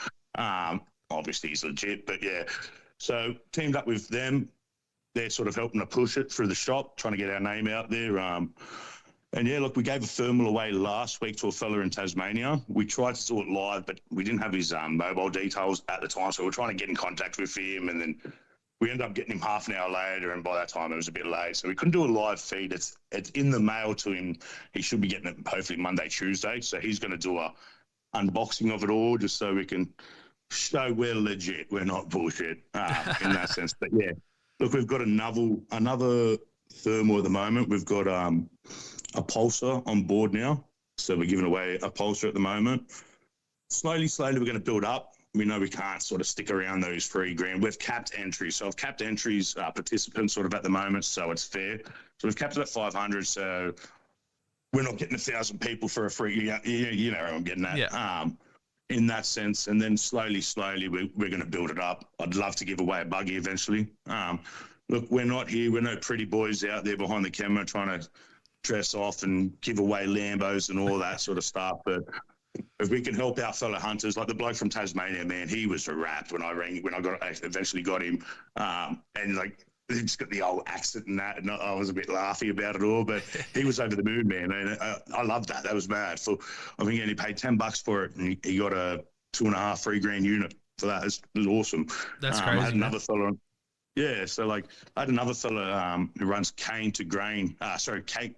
Obviously he's legit, but yeah. So teamed up with them. They're sort of helping to push it through the shop, trying to get our name out there. And yeah, look, we gave a thermal away last week to a fella in Tasmania. We tried to do it live, but we didn't have his mobile details at the time, so we were trying to get in contact with him, and then we ended up getting him half an hour later, and by that time it was a bit late, so we couldn't do a live feed. It's in the mail to him. He should be getting it hopefully Monday, Tuesday, so he's going to do a unboxing of it all just so we can show we're legit, we're not bullshit in that sense. But yeah, look, we've got another thermal at the moment. We've got a pulsar on board now. So we're giving away a pulsar at the moment. Slowly, we're going to build up. We know we can't sort of stick around those $3,000. We've capped entries. So I've capped entries, participants sort of at the moment, so it's fair. So we've capped it at 500. So we're not getting 1,000 people for a free, you know where I'm getting at. Yeah. In that sense. And then slowly, we're going to build it up. I'd love to give away a buggy eventually. Look, we're not here. We're no pretty boys out there behind the camera trying to dress off and give away Lambos and all that sort of stuff. But if we can help our fellow hunters, like the bloke from Tasmania, man, he was wrapped when I eventually got him. And like, he just got the old accent and that, and I was a bit laughy about it all, but he was over the moon, man. And I loved that. That was mad. I think he only paid $10 for it, and he got a $2,500-3,000 unit for that. It was awesome. That's crazy. I had another fella. Yeah, so like I had another fella who runs Cane to Grain. Cake.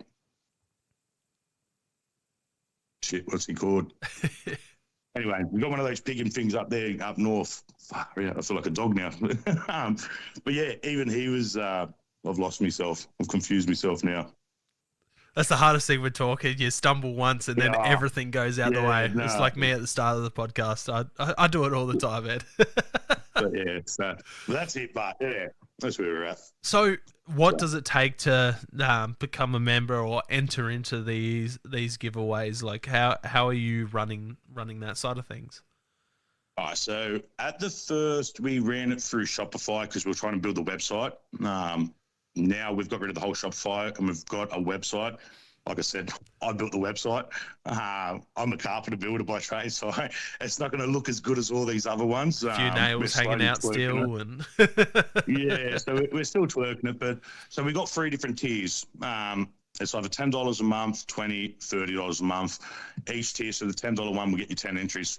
Shit, what's he called? Anyway, we got one of those pigging things up there up north. Fuck, yeah, I feel like a dog now. But yeah, even he was. I've lost myself. I've confused myself now. That's the hardest thing with talking. You stumble once and then Yeah, everything goes out the yeah, way. It's no, like me at the start of the podcast. I do it all the time, Ed. but yeah, so that's it. But yeah, that's where we're at. So, what So, does it take to become a member or enter into these giveaways? Like, how are you running that side of things? all right, so at the first, we ran it through Shopify because we were trying to build the website. Now we've got rid of the whole Shopify and we've got a website. Like I said, I built the website. I'm a carpenter builder by trade, so it's not going to look as good as all these other ones. A few We're nails hanging slowly out twerking still, and it. Yeah, so we're still twerking it. But so we got 3 different tiers. It's either $10 a month, $20, $30 a month. Each tier, so the $10 one will get you 10 entries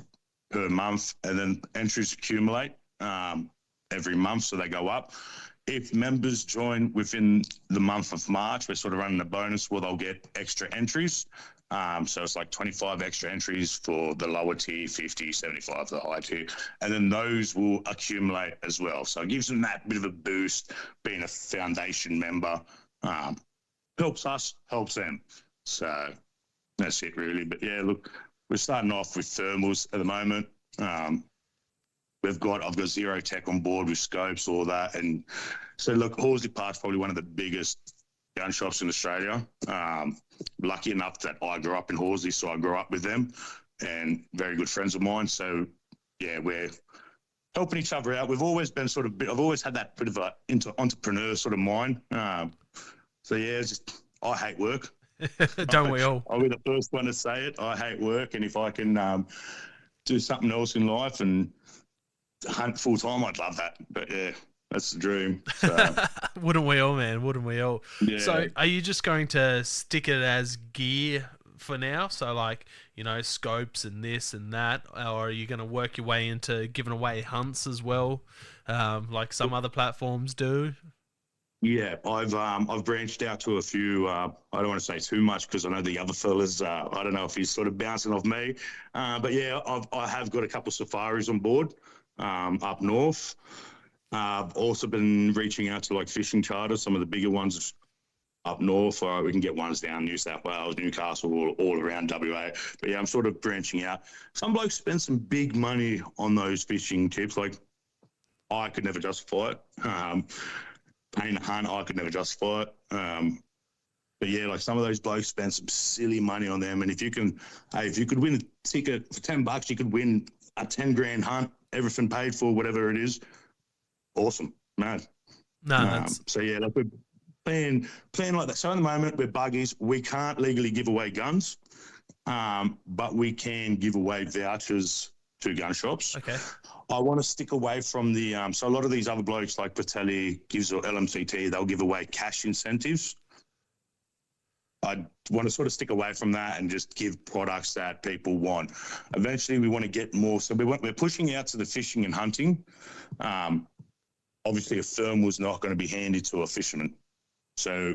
per month, and then entries accumulate every month, so they go up. If members join within the month of March, we're sort of running a bonus where they'll get extra entries. So it's like 25 extra entries for the lower tier, 50, 75 for the high tier. And then those will accumulate as well. So it gives them that bit of a boost, being a foundation member. Helps us, helps them. So that's it really. But yeah, look, we're starting off with thermals at the moment. I've got Zero Tech on board with scopes, all that. And so look, Horsley Park's probably one of the biggest gun shops in Australia. Lucky enough that I grew up in Horsley, so I grew up with them and very good friends of mine. So yeah, we're helping each other out. We've always been I've always had that bit of a entrepreneur sort of mind. So yeah, I hate work. don't we all? I'll be the first one to say it. I hate work, and if I can do something else in life and hunt full time, I'd love that. But yeah, that's the dream. So, Wouldn't we all, man? Wouldn't we all? yeah. So, are you just going to stick it as gear for now? So, like, scopes and this and that, or are you going to work your way into giving away hunts as well, like some other platforms do? Yeah, I've branched out to a few. I don't want to say too much because I know the other fellas. I don't know if he's sort of bouncing off me, but yeah, I have got a couple of safaris on board up north. I've also been reaching out to like fishing charters, some of the bigger ones up north. We can get ones down New South Wales, Newcastle, all around WA. But yeah, I'm sort of branching out. Some blokes spend some big money on those fishing tips. Like I could never justify it. Paying a hunt, I could never justify it. But yeah, like some of those blokes spend some silly money on them. And if you could win a ticket for $10, you could win a 10 grand hunt, everything paid for, whatever it is. Awesome, mad. No, so yeah, like we're playing like that. So at the moment, we're buggies. We can't legally give away guns, but we can give away vouchers to gun shops. okay. I want to stick away from the so a lot of these other blokes like Patelli gives or LMCT, they'll give away cash incentives. I want to sort of stick away from that and just give products that people want. Eventually, we want to get more. So we're pushing out to the fishing and hunting. Obviously, a thermal was not going to be handed to a fisherman. So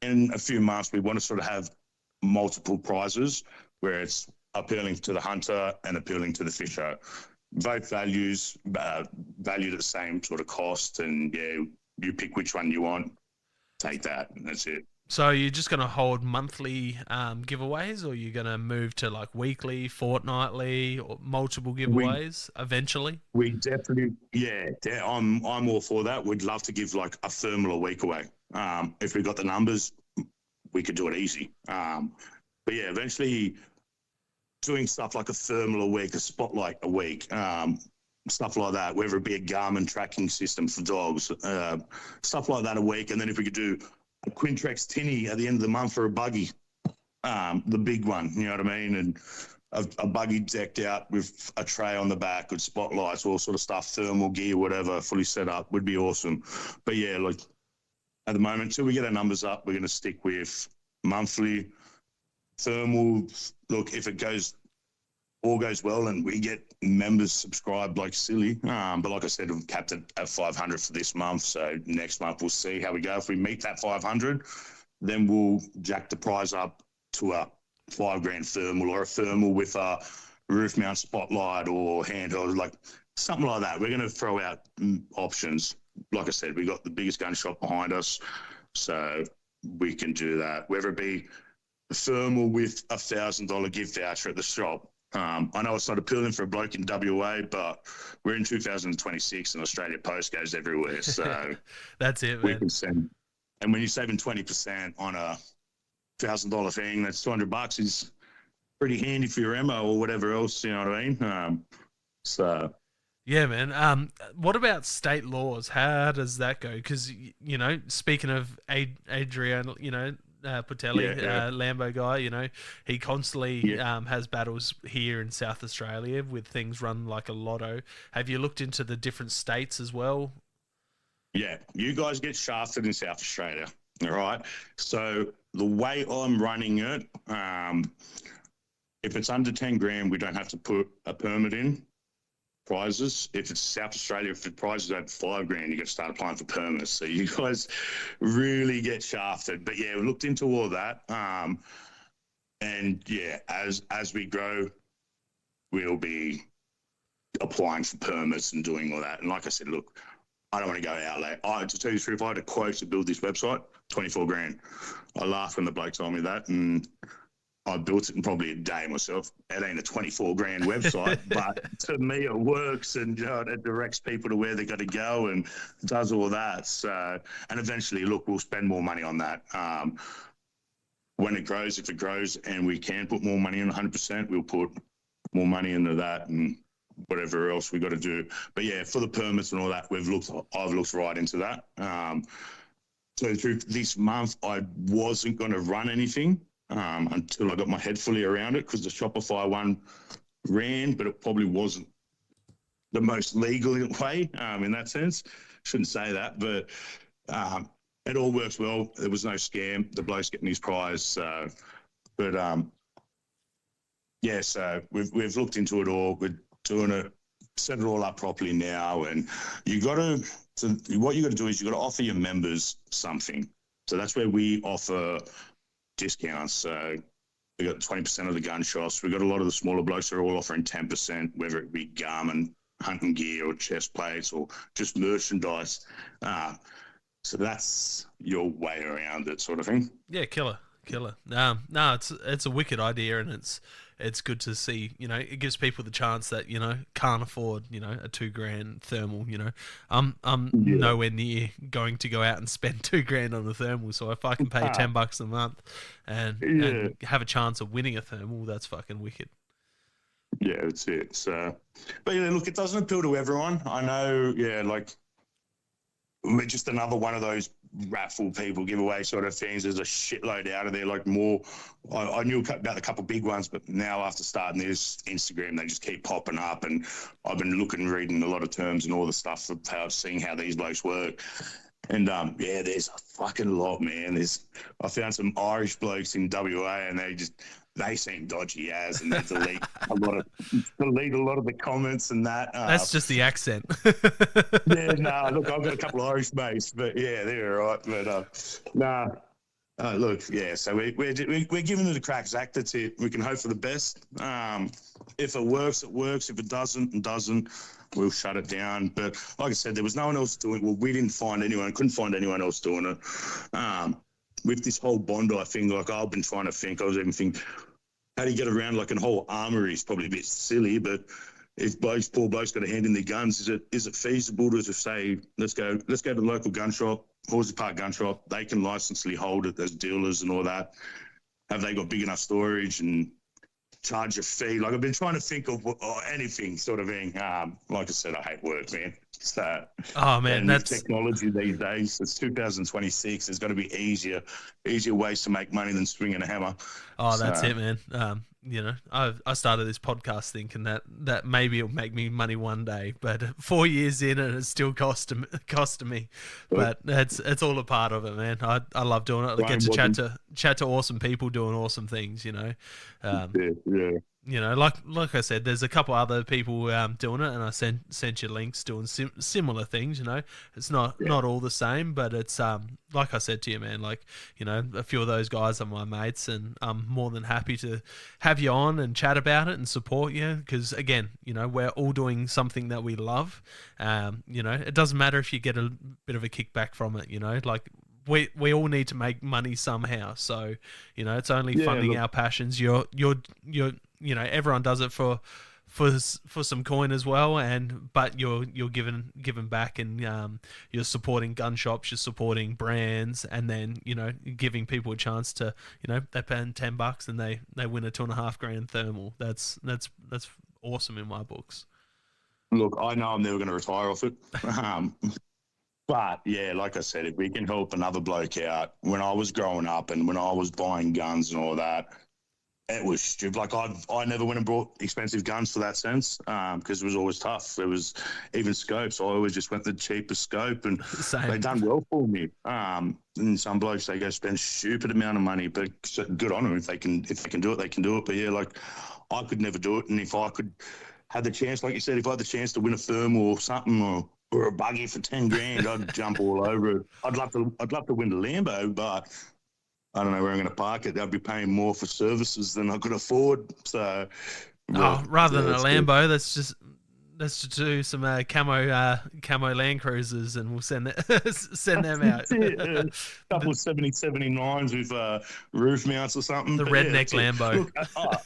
in a few months, we want to sort of have multiple prizes where it's appealing to the hunter and appealing to the fisher. Both values valued at the same sort of cost, and yeah, you pick which one you want, take that, and that's it. So are you just going to hold monthly giveaways, or are you going to move to like weekly, fortnightly, or multiple giveaways eventually? We definitely, yeah, I'm all for that. We'd love to give like a thermal a week away. If we got the numbers, we could do it easy. But yeah, eventually doing stuff like a thermal a week, a spotlight a week, stuff like that, whether it be a Garmin tracking system for dogs, stuff like that a week. And then if we could do a Quintrex tinny at the end of the month for a buggy, the big one, you know what I mean? And a buggy decked out with a tray on the back with spotlights, all sort of stuff, thermal gear, whatever, fully set up would be awesome. But yeah, like at the moment, until we get our numbers up, we're going to stick with monthly thermal. Look, if it all goes well and we get members subscribed like silly, but like I said, we've capped it at 500 for this month. So next month we'll see how we go. If we meet that 500, then we'll jack the prize up to a $5 grand thermal, or a thermal with a roof mount spotlight or handheld, like something like that. We're going to throw out options. Like I said, we got the biggest gun shop behind us. So we can do that. Whether it be a thermal with $1,000 gift voucher at the shop. I know it's not appealing for a bloke in WA, but we're in 2026 and Australia Post goes everywhere. So that's it, we man. can send. And when you're saving 20% on a $1,000 thing, that's $200 is pretty handy for your ammo or whatever else. You know what I mean? So. Yeah, man. What about state laws? How does that go? Because, you know, speaking of Adrian, you know, Patelli, Lambo guy, you know, he constantly has battles here in South Australia with things run like a lotto. Have you looked into the different states as well? Yeah, you guys get shafted in South Australia, all right? So the way I'm running it, if it's under 10 grand, we don't have to put a permit in. Prizes. If it's South Australia, if the prizes over 5 grand, you got to start applying for permits. So you guys really get shafted. But yeah, we looked into all that. And yeah, as we grow, we'll be applying for permits and doing all that. And like I said, look, I don't want to go outlay. To tell you the truth, I had a quote to build this website, 24 grand. I laughed when the bloke told me that, and I built it in probably a day myself. It ain't a 24 grand website, but to me it works, and you know, it directs people to where they got to go and does all that. So, and eventually, look, we'll spend more money on that. When it grows, if it grows and we can put more money in 100%, we'll put more money into that and whatever else we got to do. But yeah, for the permits and all that, I've looked right into that. So through this month, I wasn't going to run anything until I got my head fully around it, because the Shopify one ran, but it probably wasn't the most legal way in that sense. Shouldn't say that, but it all works well. There was no scam. The bloke's getting his prize. So we've looked into it all. We're doing it, set it all up properly now, and what you got to do is you got to offer your members something. So that's where we offer discounts. So we got 20% of the gun shops. We got a lot of the smaller blokes that are all offering 10%, whether it be Garmin hunting gear or chest plates or just merchandise. So that's your way around it, sort of thing. Yeah, killer. No, it's a wicked idea, and it's good to see. You know, it gives people the chance that, you know, can't afford, you know, a $2,000 thermal. You know, I'm nowhere near going to go out and spend $2,000 on a thermal. So if I can pay $10 a month and have a chance of winning a thermal, that's fucking wicked. Yeah, that's it. So, but yeah, look, it doesn't appeal to everyone. I know. Yeah, like we're just another one of those raffle people giveaway sort of things. There's a shitload out of there. Like more, I knew about a couple of big ones, but now after starting this Instagram, they just keep popping up, and I've been reading a lot of terms and all the stuff of how seeing how these blokes work. And there's a fucking lot, man. I found some Irish blokes in WA, and they seem dodgy as, and they delete a lot of the comments and that. That's just the accent. Look, I've got a couple of Irish mates, but yeah, they're all right. But look, yeah. So we're giving it a crack, Zach. That's it. We can hope for the best. If it works, it works. If it doesn't, we'll shut it down. But like I said, there was no one else doing it. Well, we couldn't find anyone else doing it. With this whole Bondi thing, like I've been trying to think, I was even thinking, how do you get around like a whole armory is probably a bit silly, but if poor blokes got a hand in their guns, is it feasible to just say, let's go to the local gun shop, Horsley Park gun shop, they can licensely hold it as dealers and all that. Have they got big enough storage and charge a fee? Like I've been trying to think of anything sort of thing. Like I said, I hate work, man. So, oh man, that's technology these days. It's 2026. There's got to be easier ways to make money than swinging a hammer. Oh, that's it, man. You know, I started this podcast thinking that maybe it'll make me money one day, but 4 years in and it's still costing me. But it's all a part of it, man. I love doing it. I get to chat to awesome people doing awesome things. You know, You know, like I said, there's a couple other people doing it, and I sent you links doing similar things. You know, it's not all the same, but it's like I said to you, man. Like, you know, a few of those guys are my mates, and I'm more than happy to have you on and chat about it and support you. Because again, you know, we're all doing something that we love. You know, it doesn't matter if you get a bit of a kickback from it. You know, like we all need to make money somehow. So, you know, it's only Yeah, funding look, our passions. You're you know, everyone does it for some coin as well, but you're giving back, and you're supporting gun shops, you're supporting brands, and then, you know, giving people a chance to, you know, they pay $10 and they win a 2.5 grand thermal. That's awesome in my books. look, I know I'm never going to retire off it. Um, but yeah, like I said, if we can help another bloke out, when I was growing up and when I was buying guns and all that, it was stupid. Like I never went and bought expensive guns for that sense, because it was always tough. It was even scopes. I always just went the cheapest scope, and Same. they done well for me. And some blokes, they go spend stupid amount of money, but good on them if they can do it, they can do it. But yeah, like I could never do it, and if I could have the chance, like you said, if I had the chance to win a thermal or something, or a buggy for 10 grand, I'd jump all over it. I'd love to win the Lambo, but I don't know where I'm going to park it. They'll be paying more for services than I could afford. So, Rather than a Lambo, good. let's do some camo Land Cruisers, and we'll send them out. Yeah, a couple of 7079s with roof mounts or something. The But redneck yeah, Lambo.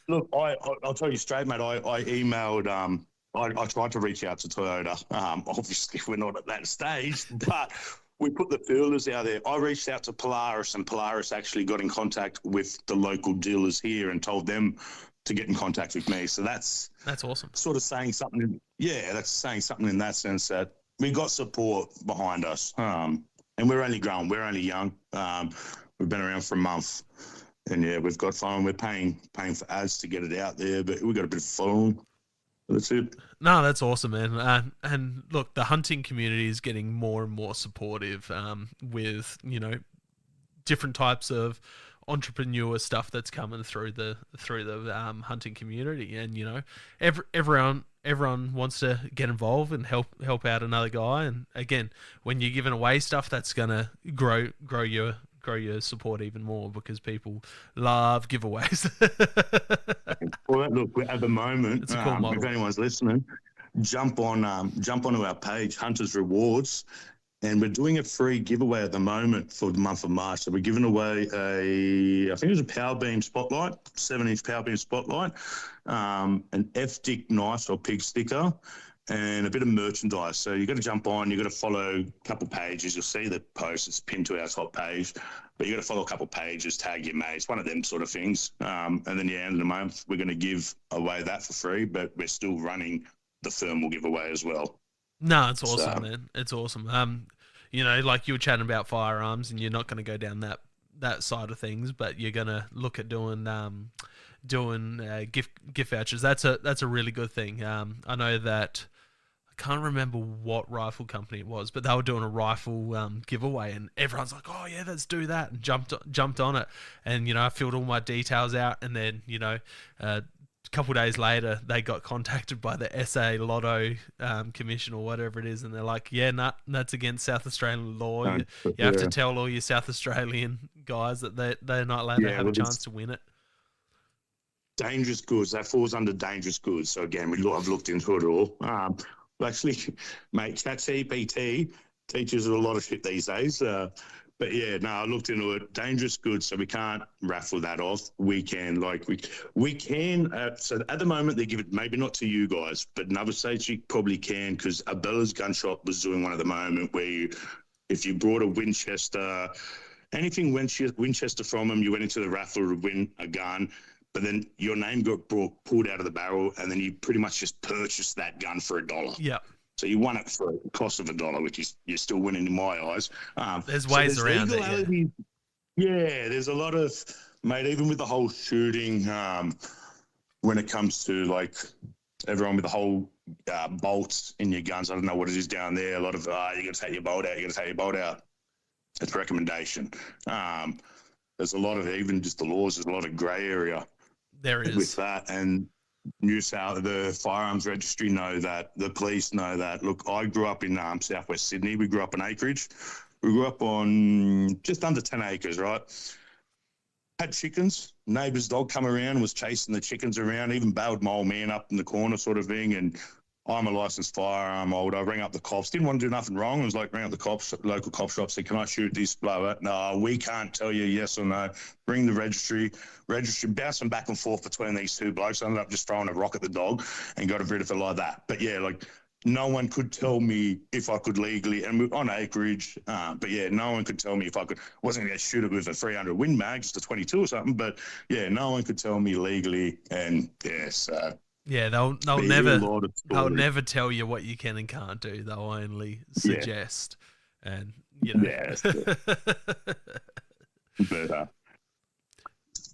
Look, I'll tell you straight, mate. I emailed. I tried to reach out to Toyota. Obviously, we're not at that stage, but we put the feelers out there. I reached out to Polaris, and Polaris actually got in contact with the local dealers here and told them to get in contact with me. So that's awesome. sort of saying something. Yeah, that's saying something in that sense that we got support behind us. And we're only growing. We're only young. We've been around for a month. And yeah, we've got fun. We're paying for ads to get it out there, but we've got a bit of fun. That's it. No, that's awesome, man. And look, the hunting community is getting more and more supportive, with, you know, different types of entrepreneur stuff that's coming through the hunting community, and, you know, everyone wants to get involved and help out another guy. And again, when you're giving away stuff, that's gonna grow your support even more, because people love giveaways. Well, look, at the moment, It's a cool model. if anyone's listening, jump onto our page, Hunters Rewards, and we're doing a free giveaway at the moment for the month of March. So we're giving away I think it was a Power Beam Spotlight, 7-inch Power Beam Spotlight, an F-Dick knife or pig sticker, and a bit of merchandise. So you've got to jump on, you've got to follow a couple pages. You'll see the post, it's pinned to our top page, but you've got to follow a couple pages, tag your mates, one of them sort of things. And then, yeah, end of the month, we're going to give away that for free, but we're still running the thermal giveaway as well. No, it's awesome, man. It's awesome. You know, like you were chatting about firearms, and you're not going to go down that side of things, but you're going to look at doing gift vouchers. That's a really good thing. I know that, I can't remember what rifle company it was, but they were doing a rifle giveaway, and everyone's like, "Oh yeah, let's do that," and jumped on it. And, you know, I filled all my details out, and then, you know, a couple of days later, they got contacted by the SA Lotto Commission or whatever it is, and they're like, "Yeah, nah, that's against South Australian law. You have to tell all your South Australian guys that they're not allowed to have a chance to win it." Dangerous goods, that falls under dangerous goods. So again, I've looked into it all. Actually, mate, ChatGPT teaches a lot of shit these days. But yeah, no, I looked into it. Dangerous goods, so we can't raffle that off. We can, we can. So at the moment, they give it, maybe not to you guys, but in other states you probably can, because Abella's gun shop was doing one at the moment where if you brought a Winchester, anything Winchester from them, you went into the raffle to win a gun. But then your name got pulled out of the barrel, and then you pretty much just purchased that gun for $1. Yeah. So you won it for the cost of $1, which is, you're still winning in my eyes. There's ways around it. Yeah, there's a lot of, mate, even with the whole shooting, when it comes to like everyone with the whole bolts in your guns, I don't know what it is down there. A lot of, you're going to take your bolt out, you're going to take your bolt out. It's a recommendation. There's a lot of, even just the laws, there's a lot of grey area. There is. With that, and the firearms registry know that, the police know that. Look, I grew up in southwest Sydney. We grew up in acreage. We grew up on just under 10 acres, right? Had chickens. Neighbour's dog come around and was chasing the chickens around, even bailed my old man up in the corner sort of thing. And I'm a licensed firearm holder. I rang up the cops. Didn't want to do nothing wrong. I was like, rang up the cops, local cop shop, said, can I shoot this? Blah, blah. No, we can't tell you yes or no. Bring the registry, bouncing back and forth between these two blokes. I ended up just throwing a rock at the dog and got rid of it like that. But yeah, like no one could tell me if I could legally, and on acreage, but yeah, no one could tell me if I could, wasn't going to shoot it with a 300 Win Mag, just a 22 or something. But yeah, no one could tell me legally. And yeah, so. Yeah, they'll never tell you what you can and can't do. They'll only suggest, and you know. Yeah. But,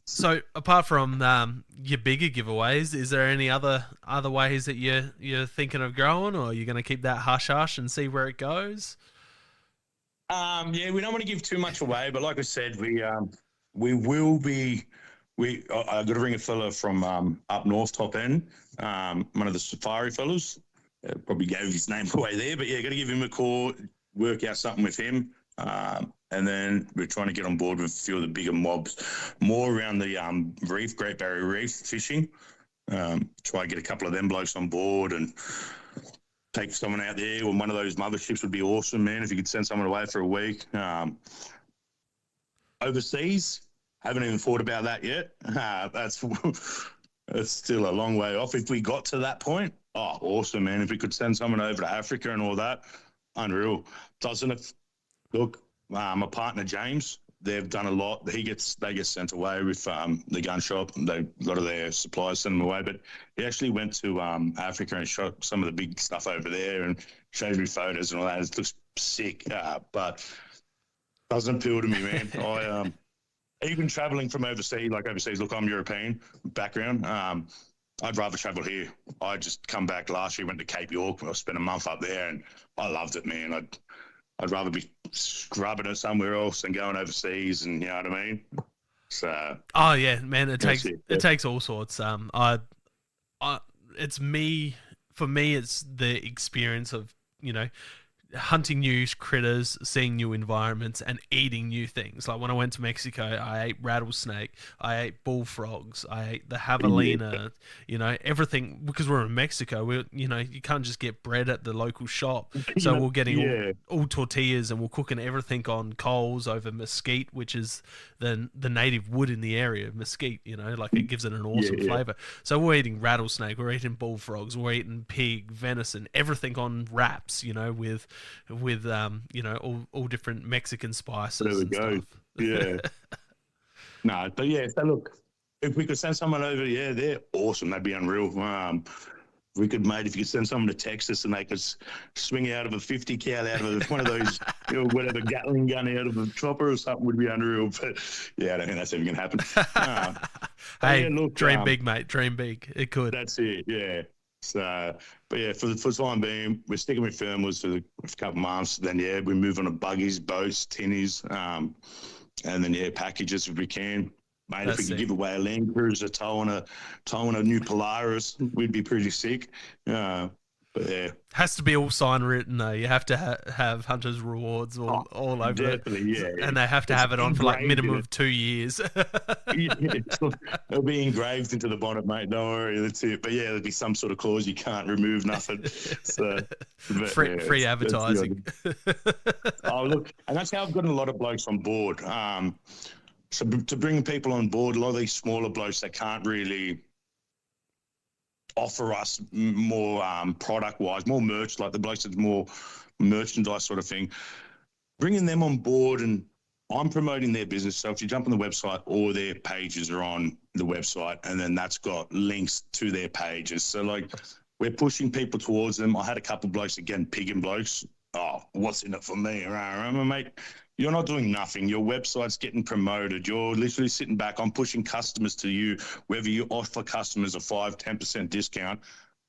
so apart from your bigger giveaways, is there any other ways that you're thinking of growing, or you're going to keep that hush hush and see where it goes? Yeah, we don't want to give too much away, but like I said, we will be. I got to ring a fella from up north, top end, one of the safari fellas. Probably gave his name away there, but yeah, got to give him a call, work out something with him, and then we're trying to get on board with a few of the bigger mobs, more around the reef, Great Barrier Reef fishing. Try to get a couple of them blokes on board and take someone out there on one of those motherships would be awesome, man. If you could send someone away for a week, overseas. Haven't even thought about that yet. That's still a long way off. If we got to that point, oh, awesome, man. If we could send someone over to Africa and all that, unreal. Doesn't it? Look, my partner, James, they've done a lot. They get sent away with the gun shop. A lot of their suppliers send them away. But he actually went to Africa and shot some of the big stuff over there and showed me photos and all that. It looks sick, but doesn't appeal to me, man. Even traveling from overseas, look, I'm European background. I'd rather travel here. I just come back last year, went to Cape York. I spent a month up there and I loved it, man. I'd rather be scrubbing it somewhere else than going overseas, and you know what I mean? So. Oh yeah, man, it takes all sorts. It's me, for me, it's the experience of, you know, hunting new critters, seeing new environments, and eating new things. Like when I went to Mexico, I ate rattlesnake, I ate bullfrogs, I ate the javelina, you know, everything, because we're in Mexico. You know, you can't just get bread at the local shop. So we're getting all tortillas, and we're cooking everything on coals over mesquite, which is the native wood in the area, mesquite, you know, like it gives it an awesome flavor. So we're eating rattlesnake, we're eating bullfrogs, we're eating pig, venison, everything on wraps, you know, with you know, all different Mexican spices. There we go. Stuff. Yeah. No, but yeah, so look, if we could send someone over, yeah, they're awesome. That'd be unreal. If you could send someone to Texas and they could swing out of a 50 cal out of one of those, you know, whatever Gatling gun out of a chopper or something would be unreal. But yeah, I don't think that's even going to happen. Hey, yeah, look, dream big, mate. Dream big. It could. That's it. Yeah. So, but yeah, for the time being, we're sticking with thermals for a couple of months. Then yeah, we move on to buggies, boats, tinnies, and then yeah, packages if we can. Mate, if we could give away a Land Cruiser towing a new Polaris, we'd be pretty sick. But yeah, has to be all sign written though. You have to have hunters rewards all over definitely, it. Yeah, and they have to have it on for like minimum of 2 years. It'll be engraved into the bonnet, mate. Don't worry, that's it. But yeah, there'll be some sort of clause you can't remove nothing. So free advertising. Oh look, and that's how I've gotten a lot of blokes on board. So to bring people on board, a lot of these smaller blokes that can't really offer us more product-wise, more merch, like the blokes that's more merchandise sort of thing, bringing them on board, and I'm promoting their business. So if you jump on the website, all their pages are on the website, and then that's got links to their pages. So like we're pushing people towards them. I had a couple of blokes, again, pigging blokes. Oh, what's in it for me? Remember, mate, you're not doing nothing. Your website's getting promoted. You're literally sitting back. I'm pushing customers to you. Whether you offer customers a 5-10% discount,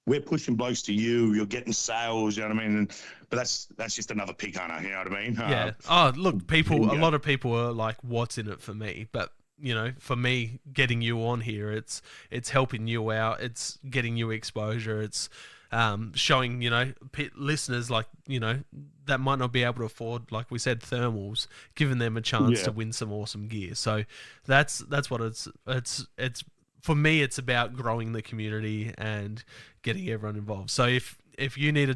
we're pushing blokes to you. You're getting sales, you know what I mean? But that's just another pig hunter, you know what I mean? Yeah. Oh, look, a lot of people are like, what's in it for me? But, you know, for me, getting you on here, it's helping you out. It's getting you exposure. It's showing, you know, listeners like, you know, that might not be able to afford, like we said, thermals, giving them a chance to win some awesome gear. So that's what it's for me. It's about growing the community and getting everyone involved. So if if you need to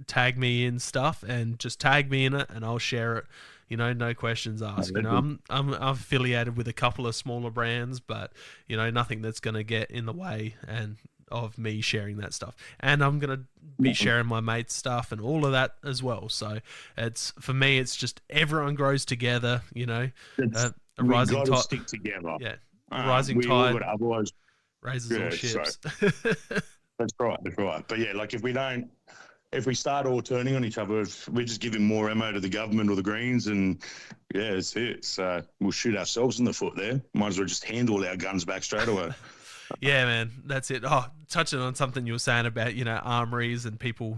tag me in stuff, and just tag me in it, and I'll share it. No questions asked. I'm affiliated with a couple of smaller brands, but nothing that's going to get in the way and of me sharing that stuff. And I'm going to be sharing my mate's stuff and all of that as well. So for me, it's just everyone grows together. A rising tide. Stick together. Yeah, a rising tide. Otherwise, raises all ships. That's right. But yeah, like if we start all turning on each other, we're just giving more ammo to the government or the Greens, and yeah, it's it. So we'll shoot ourselves in the foot there. Might as well just hand all our guns back straight away. Yeah, man, that's it. Oh, touching on something you were saying about, armories and people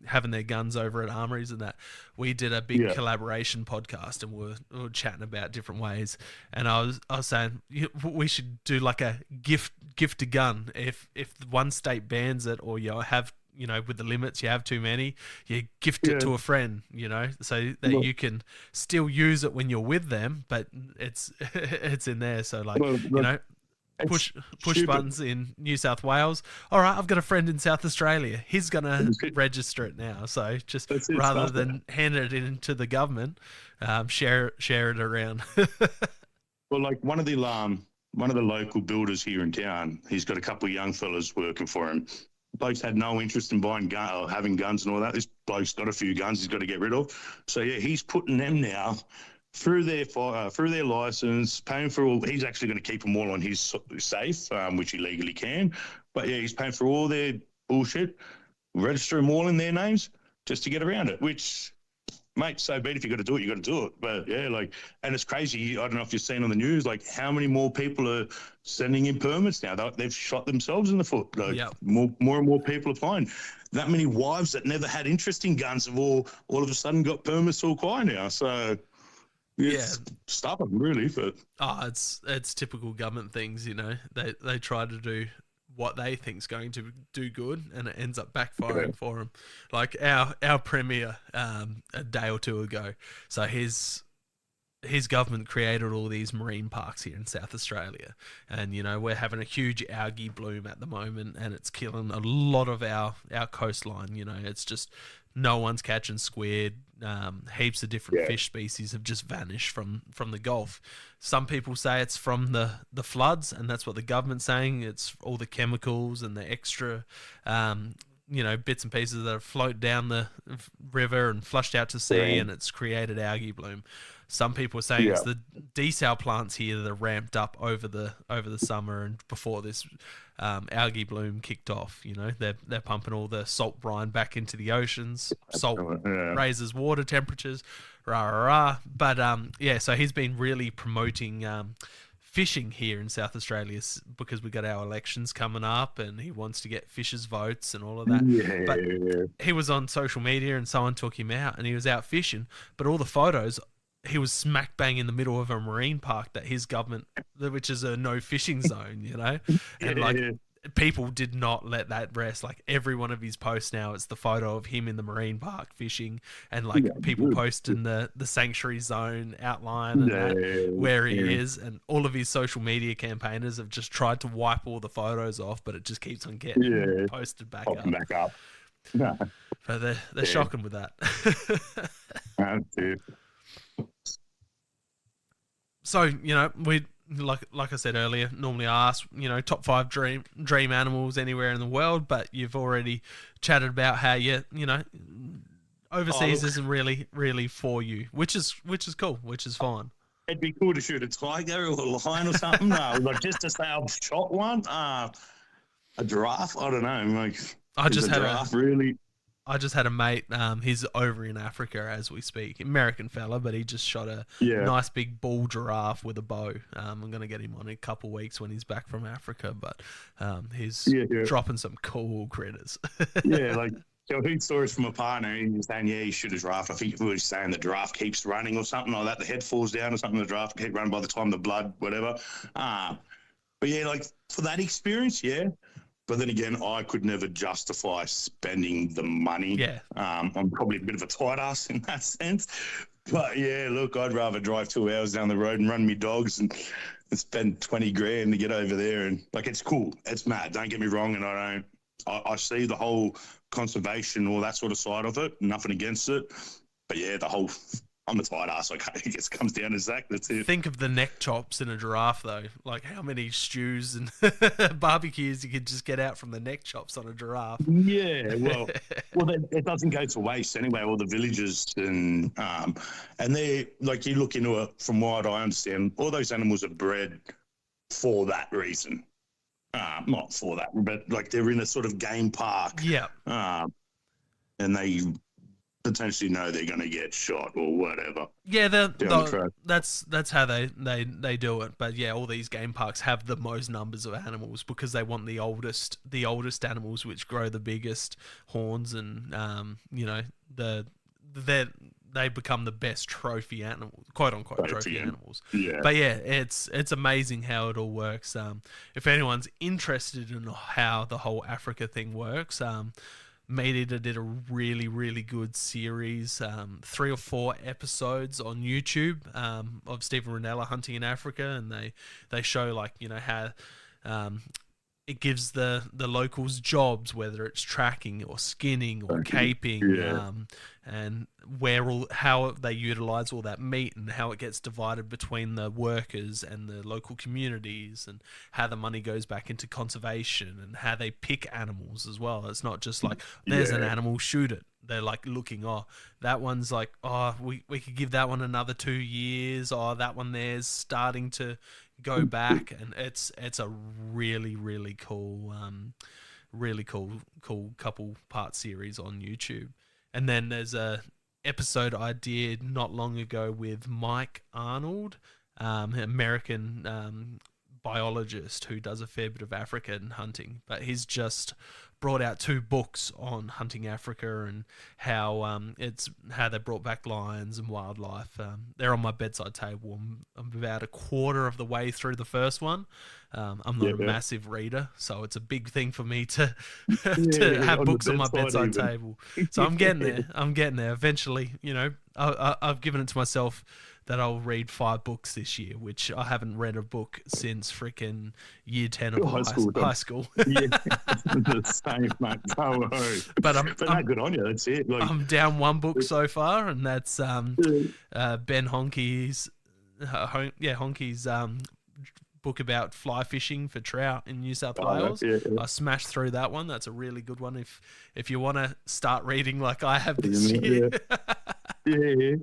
having their guns over at armories and that. We did a big collaboration podcast, and we were chatting about different ways. And I was saying we should do like a gift a gun. If one state bans it, or you have, with the limits, you have too many, you gift it to a friend, so that you can still use it when you're with them, but it's in there. So push buttons in New South Wales. All right, I've got a friend in South Australia. He's going to register it now. So just rather than hand it into the government, share it around. Well, like one of the local builders here in town, he's got a couple of young fellas working for him. Blokes had no interest in buying or having guns and all that. This bloke's got a few guns he's got to get rid of. So yeah, he's putting them now through their license, paying for all. He's actually going to keep them all on his safe, which he legally can. But yeah, he's paying for all their bullshit, register them all in their names just to get around it. Which, mate, so be it. If you got to do it, you got to do it. But yeah, and it's crazy. I don't know if you've seen on the news, how many more people are sending in permits now. They've shot themselves in the foot. More and more people applying. That many wives that never had interest in guns have all of a sudden got permits all quiet now. So. Stop them, really. But it's typical government things. They try to do what they think's going to do good, and it ends up backfiring for them. Like our premier a day or two ago. So his government created all these marine parks here in South Australia, and we're having a huge algae bloom at the moment, and it's killing a lot of our coastline. It's just no one's catching squid. Heaps of different fish species have just vanished from the Gulf. Some people say it's from the floods, and that's what the government's saying. It's all the chemicals and the extra, bits and pieces that have floated down the river and flushed out to sea, and it's created algae bloom. Some people are saying it's the desal plants here that are ramped up over the summer and before this algae bloom kicked off. They're pumping all the salt brine back into the oceans. Salt raises water temperatures. But so he's been really promoting fishing here in South Australia because we got our elections coming up, and he wants to get fishers' votes and all of that. But he was on social media, and someone took him out, and he was out fishing, but all the photos, he was smack bang in the middle of a marine park that his government, which is a no fishing zone, and people did not let that rest. Every one of his posts now, it's the photo of him in the marine park fishing, and people posting the sanctuary zone outline and where he is, and all of his social media campaigners have just tried to wipe all the photos off, but it just keeps on getting posted back up. But they're shocking with that. So, we like I said earlier, normally I ask, top 5 dream animals anywhere in the world, but you've already chatted about how overseas isn't really for you, which is cool, which is fine. It'd be cool to shoot a tiger or a lion or something. Just to say I've shot one. A giraffe, I don't know. I just had a mate, he's over in Africa as we speak, American fella, but he just shot a nice big bull giraffe with a bow. I'm going to get him on in a couple of weeks when he's back from Africa, but he's dropping some cool critters. So he saw it from a partner, he was saying, he shot a giraffe. I think he was saying the giraffe keeps running or something like that. The head falls down or something, the giraffe keep running by the time the blood, whatever. But for that experience, But then again, I could never justify spending the money. I'm probably a bit of a tight ass in that sense. But I'd rather drive 2 hours down the road and run me dogs and spend 20 grand to get over there. And it's cool. It's mad. Don't get me wrong. And I I see the whole conservation, all that sort of side of it. Nothing against it, but yeah, the whole. I'm a tight ass. Okay, it just comes down to Zach. That's it. Think of the neck chops in a giraffe, though. Like how many stews and barbecues you could just get out from the neck chops on a giraffe. Yeah, well, it doesn't go to waste anyway. All the villages and they like you look into it. From what I understand, all those animals are bred for that reason. Not for that, but like they're in a sort of game park. Yeah. And they potentially know they're going to get shot or whatever. Yeah, that's how they do it. But yeah, all these game parks have the most numbers of animals because they want the oldest animals, which grow the biggest horns, and they become the best trophy animals, quote unquote trophy animals. Yeah. But yeah, it's amazing how it all works. If anyone's interested in how the whole Africa thing works, Meat Eater did a really, really good series, 3 or 4 episodes on YouTube of Stephen Ranella hunting in Africa, and they show how it gives the locals jobs, whether it's tracking or skinning or caping, and how they utilize all that meat and how it gets divided between the workers and the local communities, and how the money goes back into conservation and how they pick animals as well. It's not just like there's an animal, shoot it. They're like looking, that one's like, we could give that one another 2 years, that one there's starting to go back, and it's a really, really cool couple part series on YouTube. And then there's a episode I did not long ago with Mike Arnold, an American biologist who does a fair bit of African hunting, but he's just brought out 2 books on hunting Africa and how they brought back lions and wildlife. They're on my bedside table. I'm about a quarter of the way through the first one. I'm not a massive reader, so it's a big thing for me to have books on my bedside table. So I'm getting there. Eventually, I've given it to myself that I'll read 5 books this year, which I haven't read a book since freaking year 10 of high school. Yeah, the same, mate. No worries. But I'm good on you. That's it. I'm down 1 book so far, and that's Ben Honke's book about fly fishing for trout in New South Wales. I smashed through that one. That's a really good one if you want to start reading like I have this year. Yeah.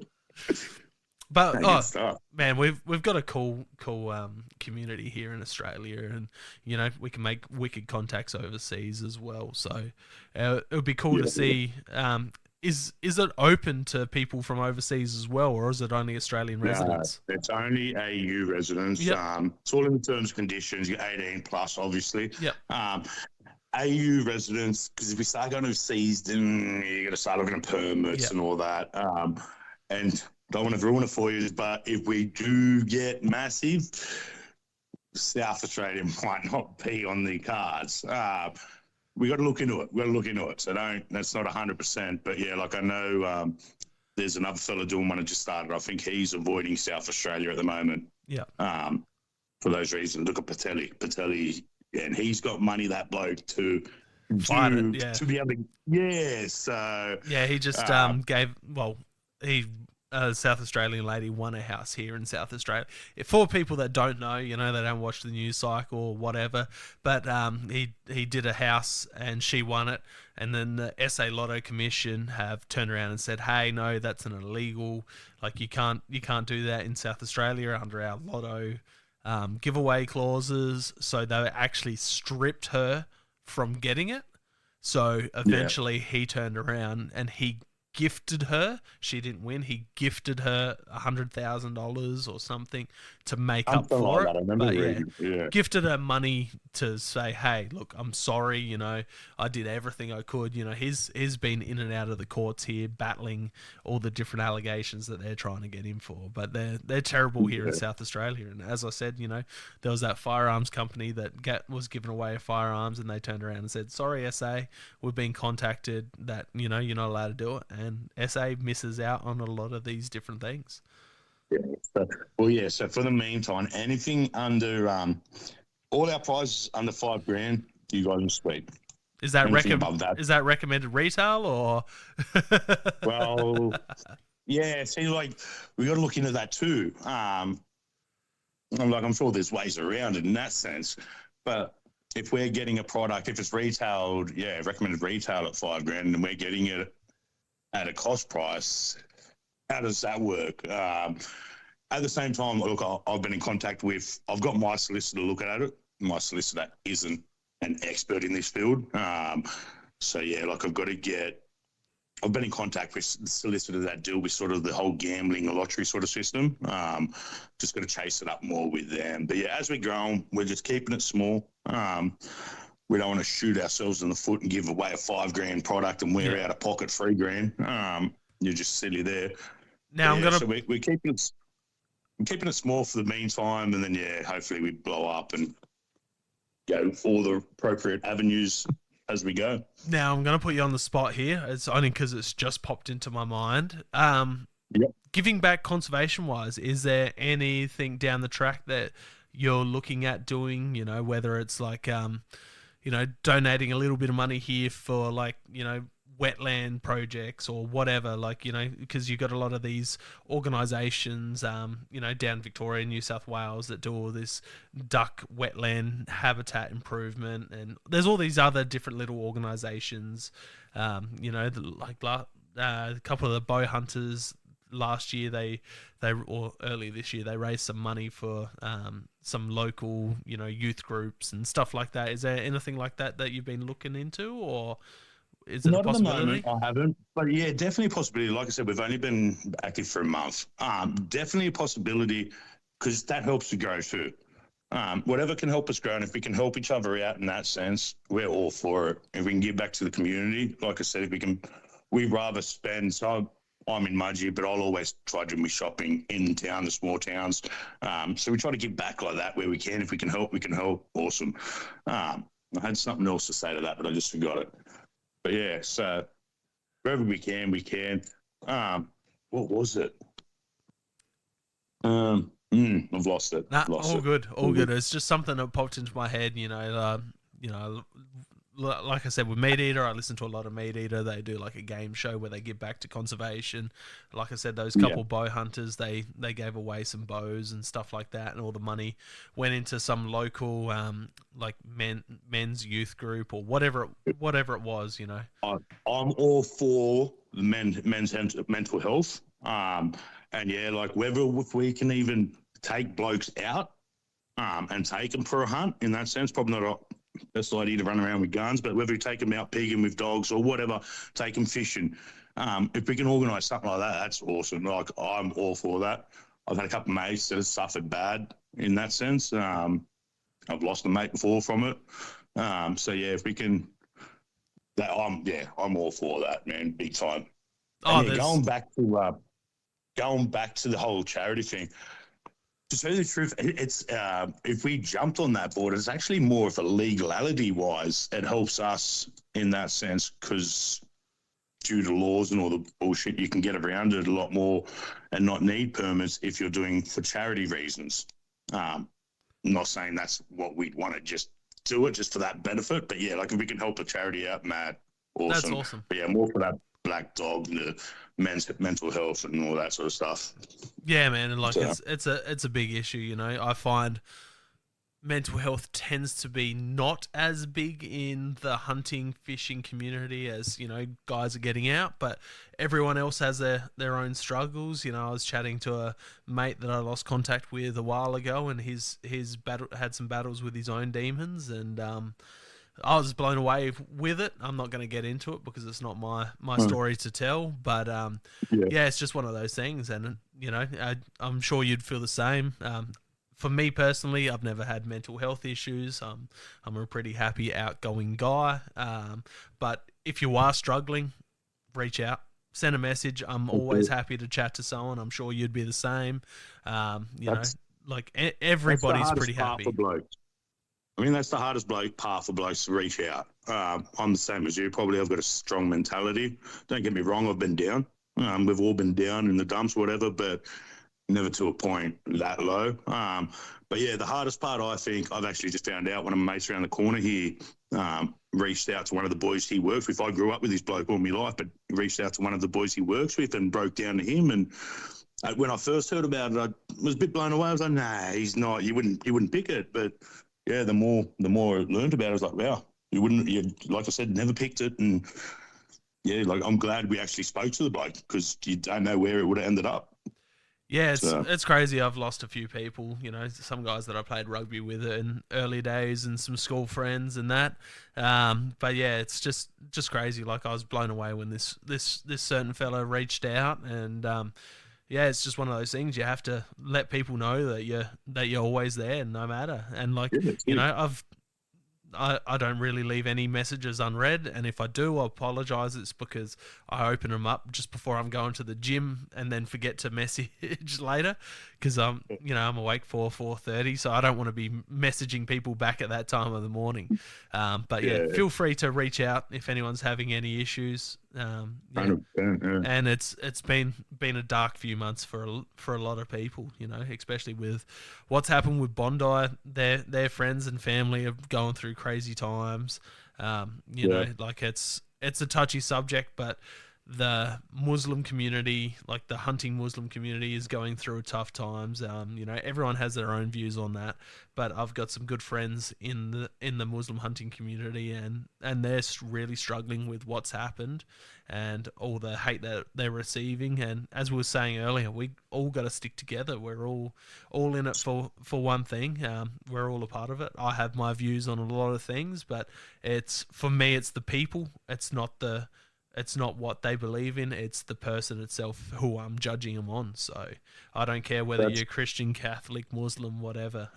But man, we've got a cool community here in Australia, and we can make wicked contacts overseas as well. So it would be cool to see. Is it open to people from overseas as well, or is it only Australian residents? It's only AU residents. Yep. It's all in the terms and conditions. You're 18 plus, obviously. Yep. AU residents, because if we start going overseas, then you got to start looking at permits and all that. And don't want to ruin it for you, but if we do get massive, South Australia might not be on the cards. We got to look into it. So that's not 100%, but yeah, like I know there's another fella doing one that just started. I think he's avoiding South Australia at the moment. Yeah. For those reasons, look at Patelli, and he's got money, that bloke, to fight it. Yeah. To be able to, so yeah, he just South Australian lady won a house here in South Australia. For people that don't know, they don't watch the news cycle or whatever, but he did a house and she won it, and then the SA Lotto Commission have turned around and said, hey, no, that's an illegal, like you can't do that in South Australia under our lotto giveaway clauses. So they actually stripped her from getting it. So eventually he turned around and he gifted her. She didn't win. He gifted her $100,000 or something to make up for it. I remember gifted her money to say, "Hey, look, I'm sorry. I did everything I could." He's been in and out of the courts here, battling all the different allegations that they're trying to get him for. But they're terrible here in South Australia. And as I said, there was that firearms company that was giving away firearms, and they turned around and said, "Sorry, SA, we've been contacted that you're not allowed to do it." And SA misses out on a lot of these different things. So for the meantime, anything under all our prizes under $5,000, you guys are sweet. Is that Anything above that. is that recommended retail or? Well, yeah. See, like we got to look into that too. I'm sure there's ways around it in that sense, but if we're getting a product, if it's retailed, yeah, recommended retail at $5,000, and we're getting it at a cost price, how does that work? At the same time, look, I've been in contact with, I've got my solicitor looking at it. My solicitor isn't an expert in this field. So yeah, like I've been in contact with solicitors that deal with sort of the whole gambling or lottery sort of system. Just got to chase it up more with them. But yeah, as we grow, we're just keeping it small. We don't want to shoot ourselves in the foot and give away a $5,000 product and we're out of pocket $3,000. You're just silly there. Now so we're keeping it small for the meantime, and then hopefully we blow up and go all the appropriate avenues as we go. Now I'm going to put you on the spot here. It's only because it's just popped into my mind. Giving back conservation wise, is there anything down the track that you're looking at doing? You know, whether it's like donating a little bit of money here for like wetland projects or whatever, like because you've got a lot of these organizations down Victoria, New South Wales, that do all this duck wetland habitat improvement, and there's all these other different little organizations, a couple of the bow hunters last year, or early this year, they raised some money for some local youth groups and stuff like that. Is there anything like that you've been looking into, or is it not a possibility? at the moment, I haven't, but yeah, definitely a possibility. Like I said, we've only been active for a month. Definitely a possibility, because that helps to grow too. Whatever can help us grow, and if we can help each other out in that sense, we're all for it. If we can give back to the community, like I said, we'd rather spend. So I'm in Mudgee, but I'll always try to do my shopping in town, the small towns. So we try to give back like that where we can. If we can help, we can help. Awesome. I had something else to say to that, but I just forgot it. But yeah, so wherever we can, we can. What was it? I've lost it. All good. It's just something that popped into my head. Like I said, with Meat Eater, I listen to a lot of Meat Eater. They do like a game show where they give back to conservation. Like I said, those couple bow hunters, they gave away some bows and stuff like that, and all the money went into some local like men's youth group or whatever it was. I'm all for the men's mental health. And yeah, like if we can even take blokes out and take them for a hunt, in that sense, probably not best idea to run around with guns, but whether we take them out pigging with dogs or whatever, take them fishing. If we can organise something like that, that's awesome. Like, I'm all for that. I've had a couple of mates that have suffered bad in that sense. I've lost a mate before from it. So yeah, if we can, I'm all for that, man, big time. Going back to the whole charity thing. To tell you the truth, it's if we jumped on that board, it's actually more of a legality-wise. It helps us in that sense, because due to laws and all the bullshit, you can get around it a lot more and not need permits if you're doing for charity reasons. I'm not saying that's what we'd want to just do it just for that benefit, but yeah, like if we can help a charity out, mad, awesome. That's awesome. But yeah, more for that black dog, the men's mental health and all that sort of stuff. Yeah, man, and like it's a big issue. I find mental health tends to be not as big in the hunting, fishing community as guys are getting out, but everyone else has their own struggles. I was chatting to a mate that I lost contact with a while ago, and his had some battles with his own demons, and I was blown away with it. I'm not going to get into it because it's not my story to tell, but yeah, it's just one of those things, and I'm sure you'd feel the same. For me personally, I've never had mental health issues. I'm a pretty happy, outgoing guy. But if you are struggling, reach out, send a message. I'm always happy to chat to someone. I'm sure you'd be the same. Everybody's pretty happy. I mean, that's the hardest part for blokes to reach out. I'm the same as you. Probably I've got a strong mentality. Don't get me wrong, I've been down. We've all been down in the dumps, whatever. But never to a point that low. But yeah, the hardest part, I think, I've actually just found out when my mates around the corner here reached out to one of the boys he works with. I grew up with this bloke all my life, but reached out to one of the boys he works with and broke down to him. And when I first heard about it, I was a bit blown away. I was like, nah, he's not. You wouldn't pick it. But yeah, the more I learned about it, I was like, wow, you like I said, never picked it. And yeah, like I'm glad we actually spoke to the bloke, because you don't know where it would have ended up. Yeah, it's crazy. I've lost a few people, some guys that I played rugby with in early days and some school friends and that. But yeah, it's just crazy. Like, I was blown away when this certain fella reached out, and yeah, it's just one of those things. You have to let people know that you're always there, no matter. And like, I don't really leave any messages unread, and if I do, I apologize. It's because I open them up just before I'm going to the gym and then forget to message later, because I'm awake for 4:30, so I don't want to be messaging people back at that time of the morning. But yeah, feel free to reach out if anyone's having any issues. And it's been a dark few months for a lot of people, especially with what's happened with Bondi. Their friends and family are going through crazy times. Like it's a touchy subject, but the Muslim community, like the hunting Muslim community, is going through tough times. Everyone has their own views on that, but I've got some good friends in the Muslim hunting community, and they're really struggling with what's happened and all the hate that they're receiving. And as we were saying earlier, we all got to stick together. We're all in it for one thing. We're all a part of it. I have my views on a lot of things, but for me, it's the people. It's not what they believe in. It's the person itself who I'm judging them on. So I don't care whether you're Christian, Catholic, Muslim, whatever.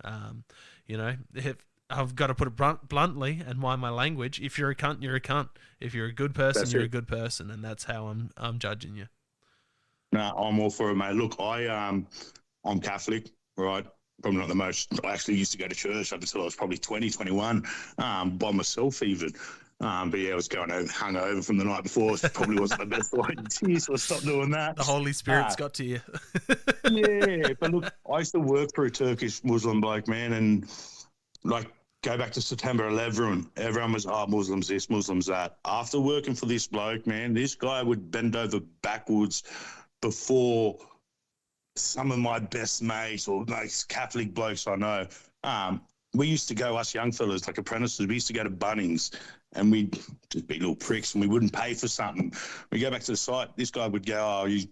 If I've got to put it bluntly and mind my language, if you're a cunt, you're a cunt. If you're a good person, you're a good person, and that's how I'm judging you. No, I'm all for it, mate. Look, I'm Catholic, right? Probably not the most. I actually used to go to church up until I was probably 20, 21, by myself even. But yeah, I was going hungover from the night before. It probably wasn't the best idea, so I stopped doing that. The Holy Spirit's got to you. Yeah, but look, I used to work for a Turkish Muslim bloke, man, and like go back to September 11, everyone was, Muslims this, Muslims that. After working for this bloke, man, this guy would bend over backwards before some of my best mates or most Catholic blokes I know. We used to go, us young fellas, like apprentices, we used to go to Bunnings, and we'd just be little pricks, and we wouldn't pay for something. We go back to the site, this guy would go, you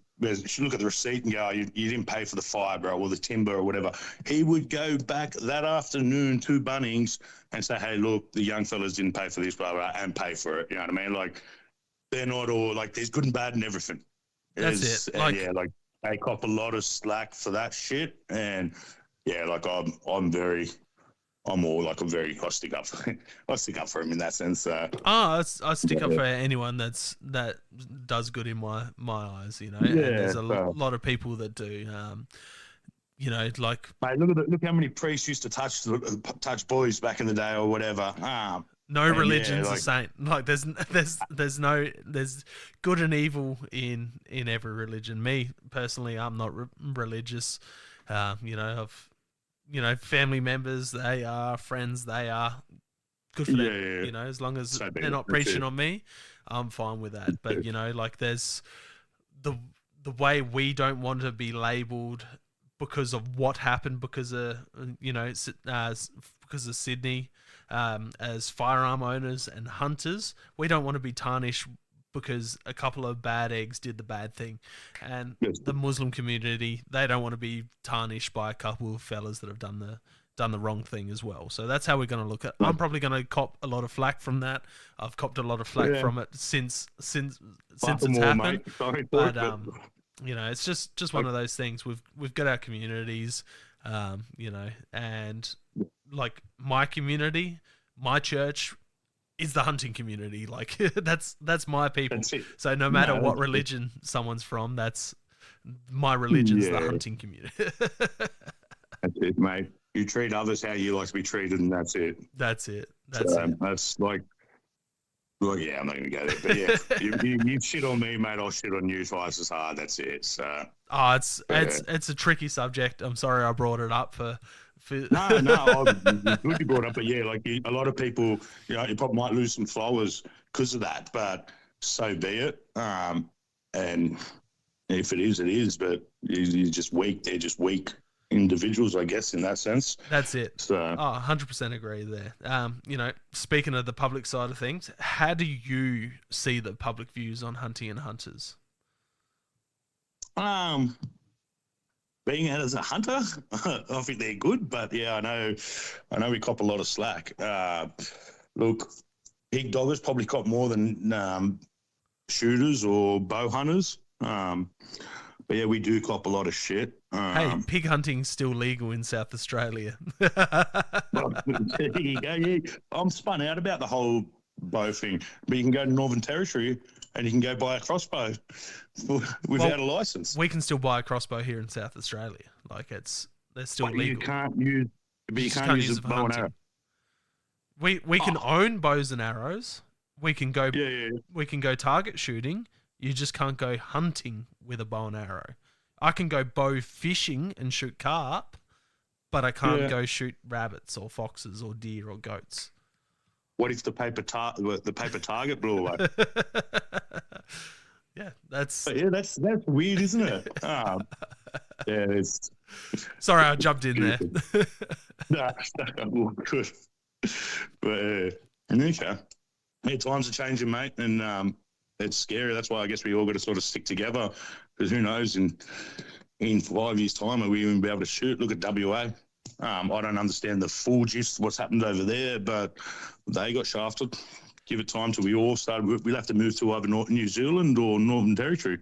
should look at the receipt and go, you didn't pay for the fibre or the timber or whatever. He would go back that afternoon to Bunnings and say, hey, look, the young fellas didn't pay for this, blah, blah, and pay for it. You know what I mean? Like, they're not all, like, there's good and bad in everything. That's it. Like, yeah, like, they cop a lot of slack for that shit. And, yeah, like, I stick up for him in that sense. I stick up for anyone that does good in my eyes, Yeah, and there's a lot of people that do. Like, mate, look how many priests used to touch boys back in the day or whatever. No religion's the same. Like, there's good and evil in every religion. Me personally, I'm not religious. Family members, they are friends, they are good for them. Yeah. As long as they're not preaching on me, I'm fine with that. But like, there's the way we don't want to be labelled because of what happened, because of Sydney, as firearm owners and hunters. We don't want to be tarnished because a couple of bad eggs did the bad thing. And the Muslim community, they don't want to be tarnished by a couple of fellas that have done the wrong thing as well. So that's how we're going to look at. I'm probably going to cop a lot of flack from that. I've copped a lot of flack from it since it's happened. But it's just one of those things. We've got our communities, and like my community, my church is the hunting community. Like, that's my people. So no matter what religion someone's from, that's my religion's the hunting community. That's it, mate. You treat others how you like to be treated, and that's it. That's it. That's like, Well, yeah, I'm not going to go there. But yeah, you shit on me, mate. I'll shit on you twice as hard. That's it. So, Oh, it's a tricky subject. I'm sorry I brought it up for no, good you brought up. But yeah, like a lot of people, you probably might lose some followers because of that. But so be it. And if it is, it is. But you're just weak. They're just weak individuals, I guess, in that sense. That's it. So, 100% agree there. Speaking of the public side of things, how do you see the public views on hunting and hunters? Being out as a hunter, I think they're good. But yeah, I know we cop a lot of slack. Look, big doggers probably cop more than shooters or bow hunters. But yeah, we do cop a lot of shit. Hey, pig hunting's still legal in South Australia. Well, there you go. Yeah. I'm spun out about the whole bow thing. But you can go to Northern Territory and you can go buy a crossbow without a license. We can still buy a crossbow here in South Australia. Like they're still legal. You can't use a bow and arrow. We can own bows and arrows. We can go we can go target shooting. You just can't go hunting with a bow and arrow. I can go bow fishing and shoot carp, but I can't go shoot rabbits or foxes or deer or goats. What if the paper target blew away? Yeah, that's weird, isn't it? Sorry, I jumped in there. No, good. But times are changing, mate, and it's scary. That's why I guess we all got to sort of stick together, because who knows in 5 years' time are we even be able to shoot? Look at WA. I don't understand the full gist of what's happened over there, but they got shafted. Give it time till we all started. We'll have to move to either New Zealand or Northern Territory.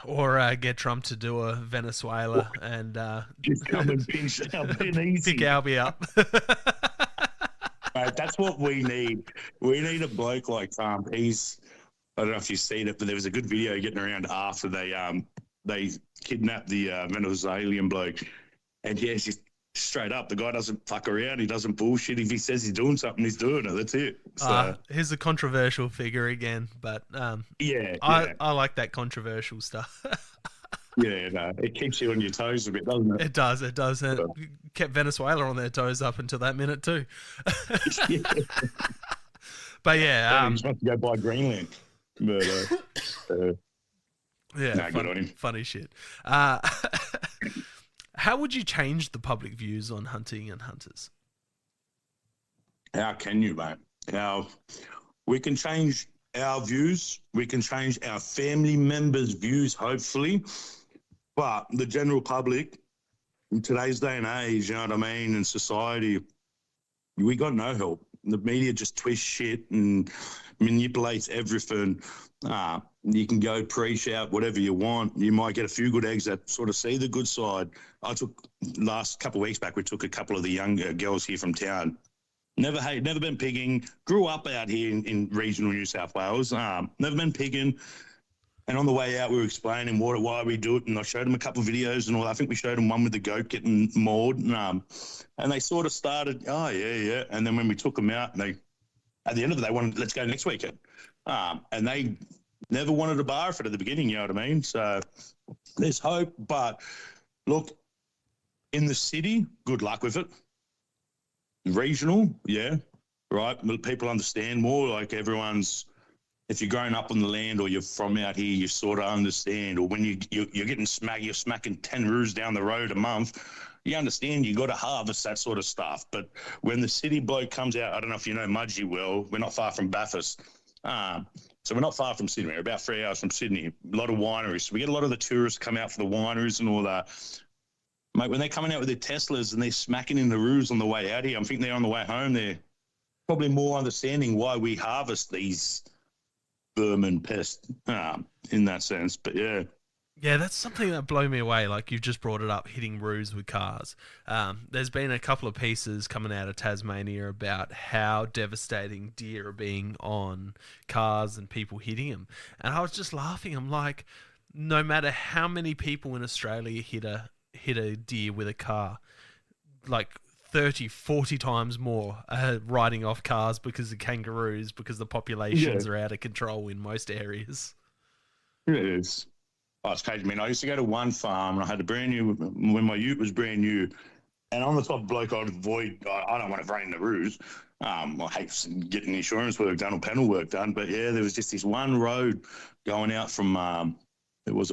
Or get Trump to do a Venezuela and just come and pinch easy. Pick Albie up. Mate, that's what we need. We need a bloke like Trump. I don't know if you've seen it, but there was a good video getting around after they kidnapped the Venezuelan bloke. And yes, he's straight up. The guy doesn't fuck around. He doesn't bullshit. If he says he's doing something, he's doing it. That's it. So, he's a controversial figure again, but I like that controversial stuff. Yeah, no, it keeps you on your toes a bit, doesn't it? It does. And it kept Venezuela on their toes up until that minute too. Yeah. But yeah, he's supposed to go buy Greenland. But yeah, good on him. Funny shit. How would you change the public views on hunting and hunters? How can you, mate? We can change our views. We can change our family members' views, hopefully. But the general public, in today's day and age, you know what I mean, in society, we got no help. The media just twists shit and manipulates everything. You can go preach out whatever you want. You might get a few good eggs that sort of see the good side. Last couple of weeks back, we took a couple of the younger girls here from town. Never been pigging. Grew up out here in regional New South Wales. Never been pigging. And on the way out, we were explaining why we do it. And I showed them a couple of videos and all. I think we showed them one with the goat getting mauled. And they sort of started, oh, yeah. And then when we took them out, and at the end of it, they wanted, let's go next weekend. And they never wanted a bar for it at the beginning, you know what I mean? So there's hope. But look, in the city, good luck with it. Regional, yeah, right. People understand more. Like if you're growing up on the land or you're from out here, you sort of understand. Or when you're getting smacked, you're smacking 10 roos down the road a month. You understand you got to harvest that sort of stuff. But when the city bloke comes out, I don't know if you know Mudgee well. We're not far from Bathurst. So we're not far from Sydney. We're about 3 hours from Sydney. A lot of wineries. So we get a lot of the tourists come out for the wineries and all that. Mate, when they're coming out with their Teslas and they're smacking in the roos on the way out here, I'm thinking they're on the way home. They're probably more understanding why we harvest these vermin pests in that sense. But yeah. Yeah, that's something that blew me away. Like you've just brought it up, hitting roos with cars. There's been a couple of pieces coming out of Tasmania about how devastating deer are being on cars and people hitting them. And I was just laughing. I'm like, no matter how many people in Australia hit a deer with a car, like 30, 40 times more riding off cars because of kangaroos, because the populations are out of control in most areas. It is. Oh, it's crazy, man. I used to go to one farm and I had a brand new, when my ute was brand new, and I'm the type of bloke I'd avoid. I don't want to rain the roos. I hate getting insurance work done or panel work done. But yeah, there was just this one road going out from, it was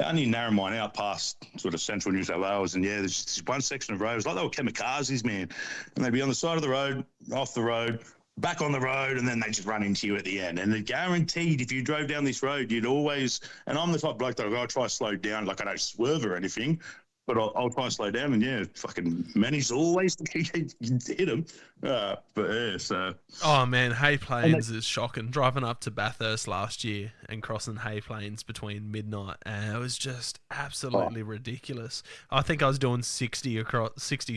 only Narromine out past sort of central New South Wales. And yeah, there's this one section of road. It was like they were kamikazes, man. And they'd be on the side of the road, off the road, back on the road, and then they just run into you at the end. And they're guaranteed if you drove down this road, you'd always, and I'm the type of bloke that I'll try to slow down, like I don't swerve or anything, but I'll try to slow down, and yeah, fucking manage always to hit them. But yeah, so. Oh man, Hay Plains is shocking. Driving up to Bathurst last year and crossing Hay Plains between midnight, and it was just absolutely ridiculous. I think I was doing 60,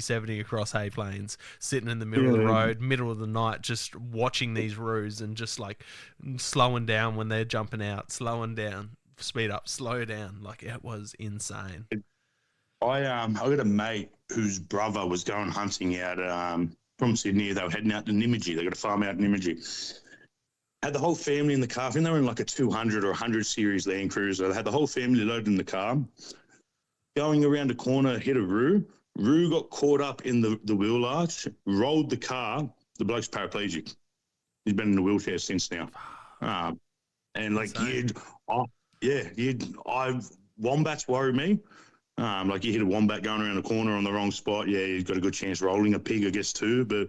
70 across Hay Plains, sitting in the middle of the road, middle of the night, just watching these roos and just like slowing down when they're jumping out, slowing down, speed up, slow down. Like, it was insane. I got a mate whose brother was going hunting out from Sydney. They were heading out to Nymagee. They got a farm out in Nymagee. Had the whole family in the car. I think they were in like a 200 or 100 series Land Cruiser. They had the whole family loaded in the car. Going around a corner, hit a roo. Roo got caught up in the wheel arch, rolled the car. The bloke's paraplegic. He's been in a wheelchair since now. And like, wombats worry me. Like you hit a wombat going around a corner on the wrong spot, yeah, you've got a good chance rolling. A pig, I guess, too. But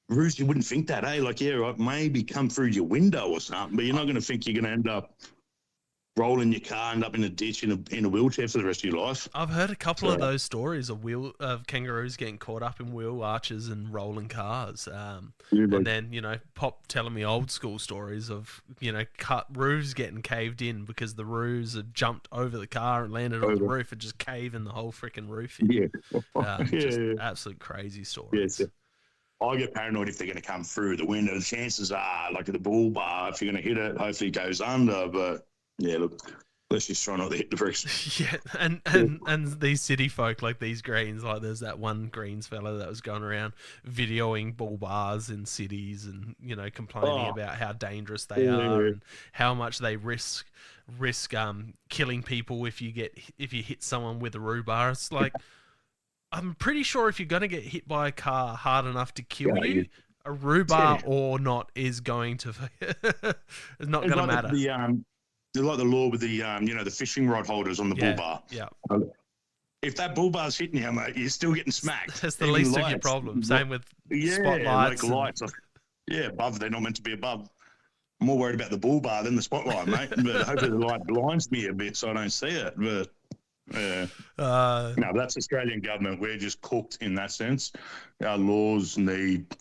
roos, you wouldn't think that, eh? Like, yeah, right, maybe come through your window or something, but you're not going to think you're going to end up rolling your car, end up in a ditch in a wheelchair for the rest of your life. I've heard a couple of those stories of kangaroos getting caught up in wheel arches and rolling cars. And then, Pop telling me old school stories of, roos getting caved in because the roos had jumped over the car and landed on the roof and just caving the whole freaking roof in. Yeah. Absolute crazy stories. Yes. I get paranoid if they're going to come through the window. The chances are, like at the bull bar, if you're going to hit it, hopefully it goes under, but yeah, look, let's just try not to hit the bricks. Yeah, and these city folk, like these Greens, like there's that one Greens fella that was going around videoing bull bars in cities and, complaining about how dangerous they are and how much they risk killing people if you hit someone with a roobar. It's like, I'm pretty sure if you're going to get hit by a car hard enough to kill you, a roobar or not is going to it's not going to matter. They're like the law with the, the fishing rod holders on the bull bar. Yeah. If that bull bar's hitting you, mate, you're still getting smacked. That's the least of your problem. Same with spotlights. Like lights. Above. They're not meant to be above. I'm more worried about the bull bar than the spotlight, mate. But hopefully the light blinds me a bit so I don't see it. But no, that's Australian government. We're just cooked in that sense. Our laws need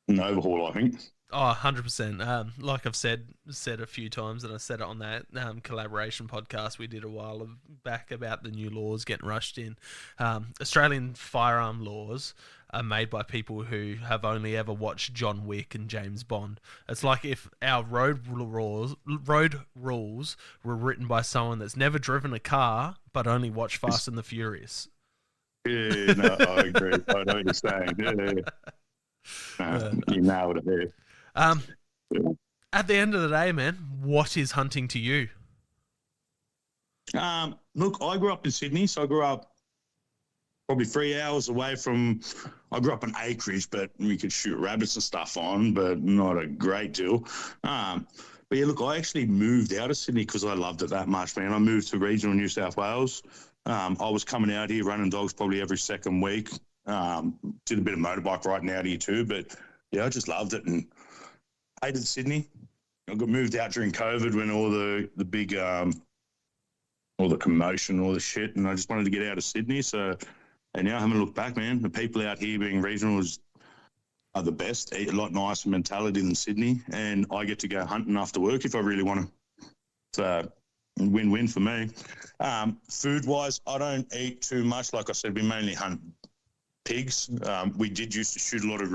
an overhaul, I think. Oh, 100%. Like I've said a few times, and I said it on that collaboration podcast we did a while back about the new laws getting rushed in. Australian firearm laws are made by people who have only ever watched John Wick and James Bond. It's like if our road rules were written by someone that's never driven a car but only watched Fast and the Furious. Yeah, no, I agree. I know what you're saying. Yeah. You nailed it there. At the end of the day, man, what is hunting to you? Look, I grew up in Sydney, so I grew up probably 3 hours away from. I grew up in acreage, but we could shoot rabbits and stuff on, but not a great deal. But yeah, look, I actually moved out of Sydney because I loved it that much, man. I moved to regional New South Wales. I was coming out here running dogs probably every second week. Did a bit of motorbike riding out here too, but yeah, I just loved it and hated Sydney. I got moved out during COVID when all the big, all the commotion, all the shit, and I just wanted to get out of Sydney. So, and now having a look back, man, the people out here being regional are the best. A lot nicer mentality than Sydney, and I get to go hunting after work if I really want to. So, win-win for me. Food-wise, I don't eat too much. Like I said, we mainly hunt pigs. We did used to shoot a lot of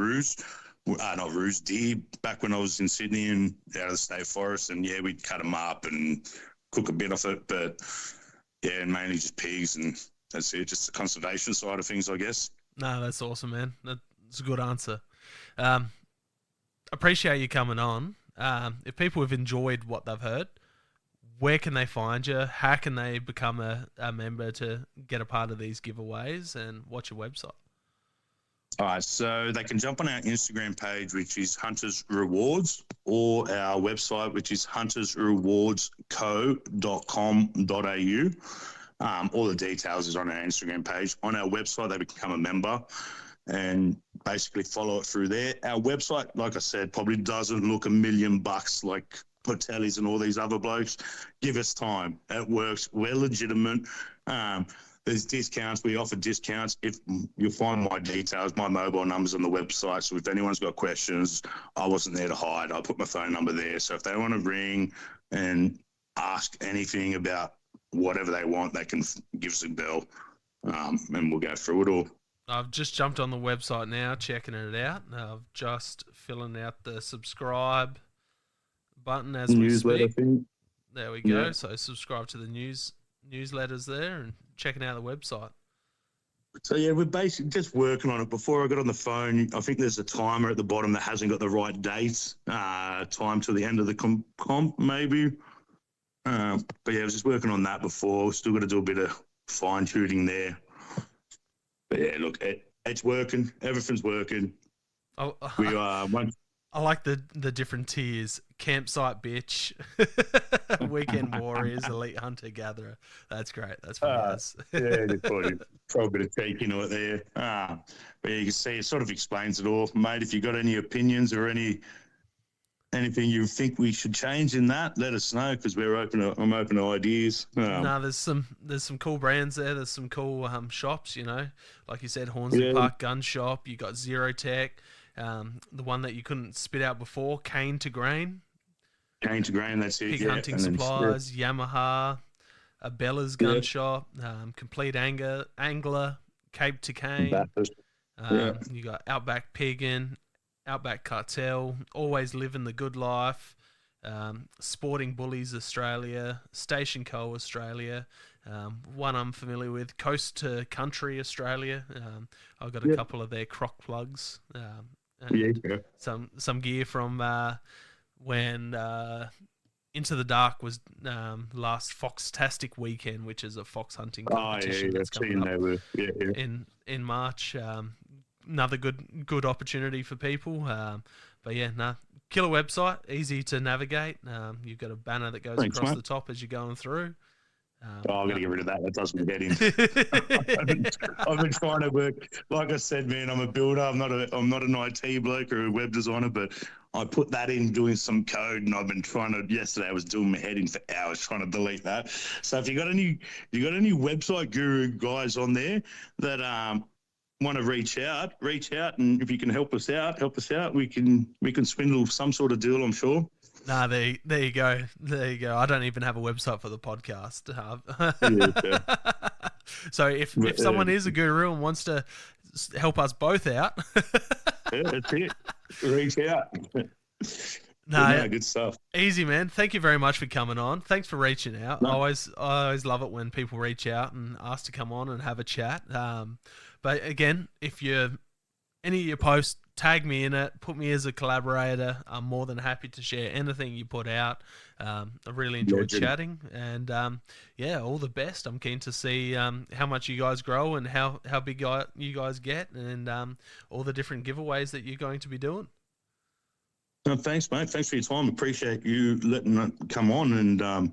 deer back when I was in Sydney and out of the state forest, and yeah, we'd cut them up and cook a bit of it, but yeah, mainly just pigs, and that's it, just the conservation side of things, I guess. No, that's awesome, man. That's a good answer. Appreciate you coming on. If people have enjoyed what they've heard, where can they find you? How can they become a member to get a part of these giveaways? And what's your website? All right, so they can jump on our Instagram page, which is Hunters Rewards, or our website, which is huntersrewardsco.com.au. All the details is on our Instagram page. On our website, they become a member and basically follow it through there. Our website, like I said, probably doesn't look $1 million like Patelis and all these other blokes. Give us time. It works. We're legitimate. There's discounts. We offer discounts. If you'll find my details, my mobile number's on the website. So if anyone's got questions, I wasn't there to hide. I put my phone number there. So if they want to ring and ask anything about whatever they want, they can give us a bell, and we'll go through it all. I've just jumped on the website now, checking it out. I'm just filling out the subscribe button as we speak. There we go. Yeah. So subscribe to the newsletters there and checking out the website. So yeah, we're basically just working on it. Before I got on the phone, I think there's a timer at the bottom that hasn't got the right date, time to the end of the comp maybe. But yeah, I was just working on that before. Still got to do a bit of fine tuning there. But yeah, look, it's working. Everything's working. Oh, we I like the different tiers. Campsite bitch, weekend warriors, elite hunter gatherer. That's great. That's fantastic. Yeah, probably a bit of take into it there. But yeah, you can see it sort of explains it all, mate. If you got any opinions or anything you think we should change in that, let us know, because I'm open to ideas. No, there's some cool brands there. There's some cool shops. You know, like you said, Hornsley Park Gun Shop. You got Zero Tech. The one that you couldn't spit out before, Cane to Grain. Cane to Grain, that's it. Pig Hunting Supplies, Yamaha, Bella's Gun Shop, Complete Angler, Cape to Cane. You got Outback Piggin, Outback Cartel, Always Living the Good Life, Sporting Bullies Australia, Station Co Australia, one I'm familiar with, Coast to Country Australia. I've got a couple of their croc plugs. And some gear from when Into the Dark was last Fox-tastic weekend, which is a fox hunting competition that's coming up in March. Another good opportunity for people. But yeah, killer website, easy to navigate. You've got a banner that goes across the top as you're going through. I'm going to get rid of that. That doesn't get in. I've been trying to work. Like I said, man, I'm a builder. I'm not an IT bloke or a web designer, but I put that in doing some code, and I've been trying to. Yesterday, I was doing my head in for hours trying to delete that. So if you got any website guru guys on there that want to reach out, and if you can help us out. We can swindle some sort of deal, I'm sure. Nah, there you go. I don't even have a website for the podcast. So if someone is a guru and wants to help us both out, that's it. Reach out. No, good stuff. Easy, man. Thank you very much for coming on. Thanks for reaching out. I always love it when people reach out and ask to come on and have a chat. But again, if any of your posts, tag me in it, put me as a collaborator. I'm more than happy to share anything you put out. I really enjoyed chatting, and all the best. I'm keen to see how much you guys grow and how big you guys get, and all the different giveaways that you're going to be doing. Thanks, mate. Thanks for your time. Appreciate you letting it come on, and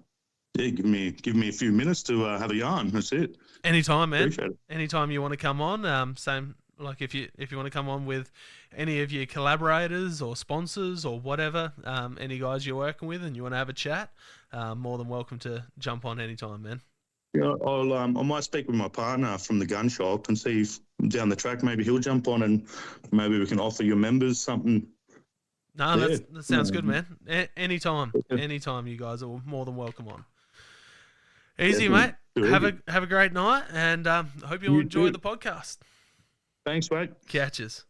give me a few minutes to have a yarn. That's it. Anytime, man. Anytime you want to come on. Same. Like if you want to come on with any of your collaborators or sponsors or whatever, any guys you're working with, and you want to have a chat, more than welcome to jump on anytime, man. Yeah, I might speak with my partner from the gun shop and see if down the track maybe he'll jump on, and maybe we can offer your members something. No, that sounds good, man. Anytime you guys are more than welcome on. Easy, mate. Have a great night, and hope you enjoy the podcast. Thanks, mate. Catches.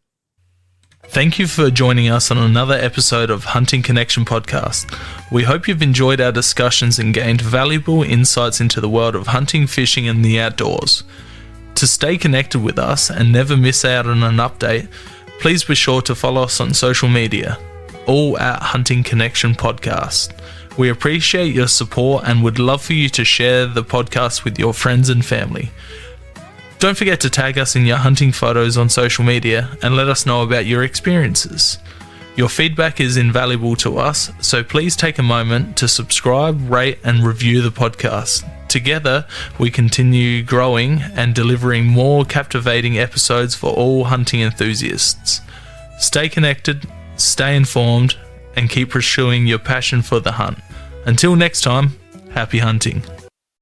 Thank you for joining us on another episode of Hunting Connection Podcast. We hope you've enjoyed our discussions and gained valuable insights into the world of hunting, fishing, and the outdoors. To stay connected with us and never miss out on an update, please be sure to follow us on social media, all at Hunting Connection Podcast. We appreciate your support and would love for you to share the podcast with your friends and family. Don't forget to tag us in your hunting photos on social media and let us know about your experiences. Your feedback is invaluable to us, so please take a moment to subscribe, rate, and review the podcast. Together, we continue growing and delivering more captivating episodes for all hunting enthusiasts. Stay connected, stay informed, and keep pursuing your passion for the hunt. Until next time, happy hunting.